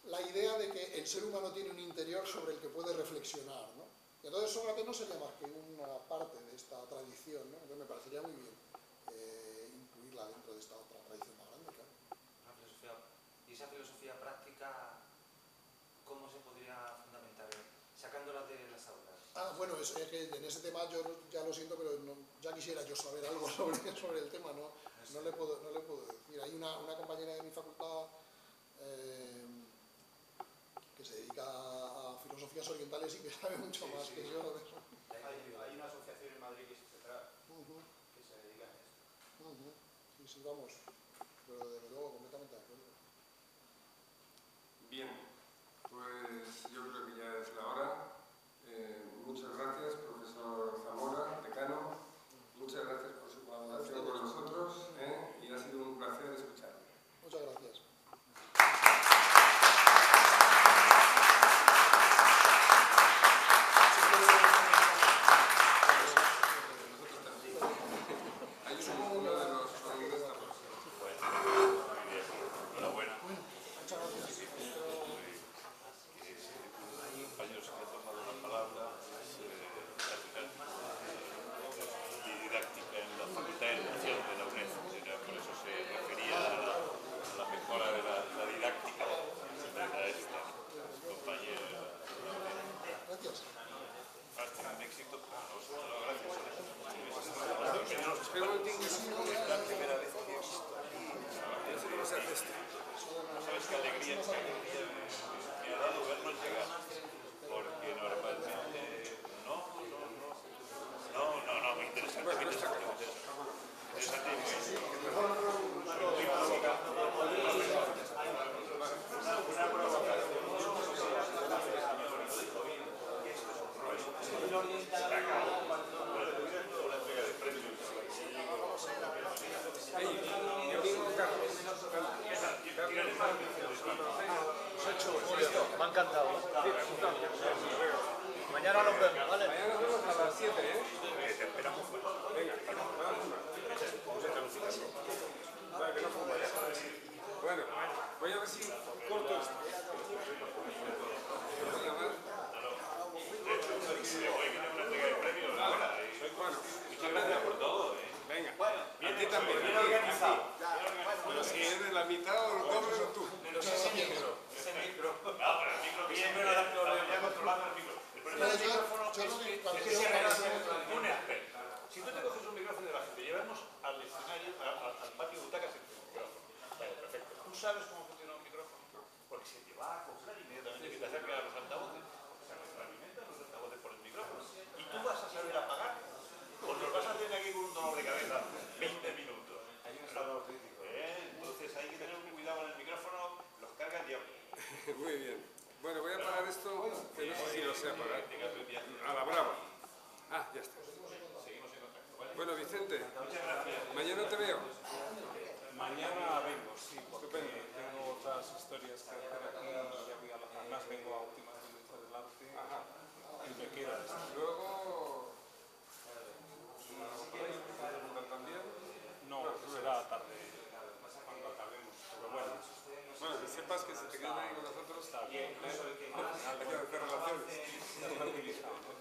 Speaker 2: la idea de que el ser humano tiene un interior sobre el que puede reflexionar, ¿no? Y entonces Sócrates no sería más que una parte de esta tradición, ¿no? Entonces me parecería muy bien incluirla dentro de esta otra tradición más grande, claro.
Speaker 6: Una filosofía, y esa filosofía práctica, ¿cómo se podría fundamentar? Sacándola de las aulas.
Speaker 2: Ah, bueno, es que en ese tema yo ya lo siento, pero no, ya quisiera yo saber algo sobre el tema, no le puedo decir. Hay una compañera de mi facultad que se dedica a filosofías orientales y que sabe mucho más que yo de eso.
Speaker 7: Hay una asociación en Madrid que se dedica a esto.
Speaker 2: Sí, vamos, pero desde luego completamente de acuerdo.
Speaker 1: Bien, pues yo creo que ya es la hora. Muchas gracias, profesor Zamora, decano. Muchas gracias por su colaboración con nosotros, y ha sido un placer escucharle.
Speaker 2: Muchas gracias.
Speaker 7: Me ha encantado. Mañana nos vemos, ¿vale?
Speaker 1: Mañana nos vemos a las 7, ¿eh?
Speaker 3: Te esperamos fuera.
Speaker 1: Venga, vale, que no fuma ya. Bueno, voy a ver si corto esto. Voy a llamar. Bueno,
Speaker 3: Muchas gracias por todo.
Speaker 1: venga, a ti también. Pero si es de la mitad o lo doble o tú.
Speaker 6: Pero si ese micro.
Speaker 3: No, pero el micro que siempre lo ya controlando el micro. El problema del micrófono es que un experto. Si tú te coges un micrófono de la gente, llevamos al escenario, al patio de butacas el micrófono. Vale, perfecto. ¿Tú sabes cómo funciona un micrófono? Porque se te va a acoplar inmediatamente que te acerca a los altavoces. Se retroalimentan los altavoces por el micrófono. Y tú vas a saber apagar. Pues nos vas a tener aquí con un dolor de cabeza 20 minutos.
Speaker 6: Hay un estado crítico.
Speaker 3: Entonces hay que tener un cuidado con el micrófono, los carga el diablo.
Speaker 1: Muy bien. Bueno, voy a apagar esto, que no sé si lo sé apagar. A la
Speaker 3: A
Speaker 1: brava. Ah, ya está.
Speaker 3: Seguimos en contacto.
Speaker 1: Bueno, Vicente,
Speaker 3: Muchas gracias.
Speaker 1: mañana te veo.
Speaker 8: Mañana vengo, sí, porque tengo otras historias que hacer aquí y además vengo a últimas minutos del arte y me queda esto.
Speaker 1: Luego, también.
Speaker 8: No, será tarde, cuando acabemos, pero bueno.
Speaker 1: Bueno, que sepas que si te quedas ahí con nosotros,
Speaker 8: Está bien,
Speaker 1: hay que hacer relaciones.
Speaker 8: está tranquilizado.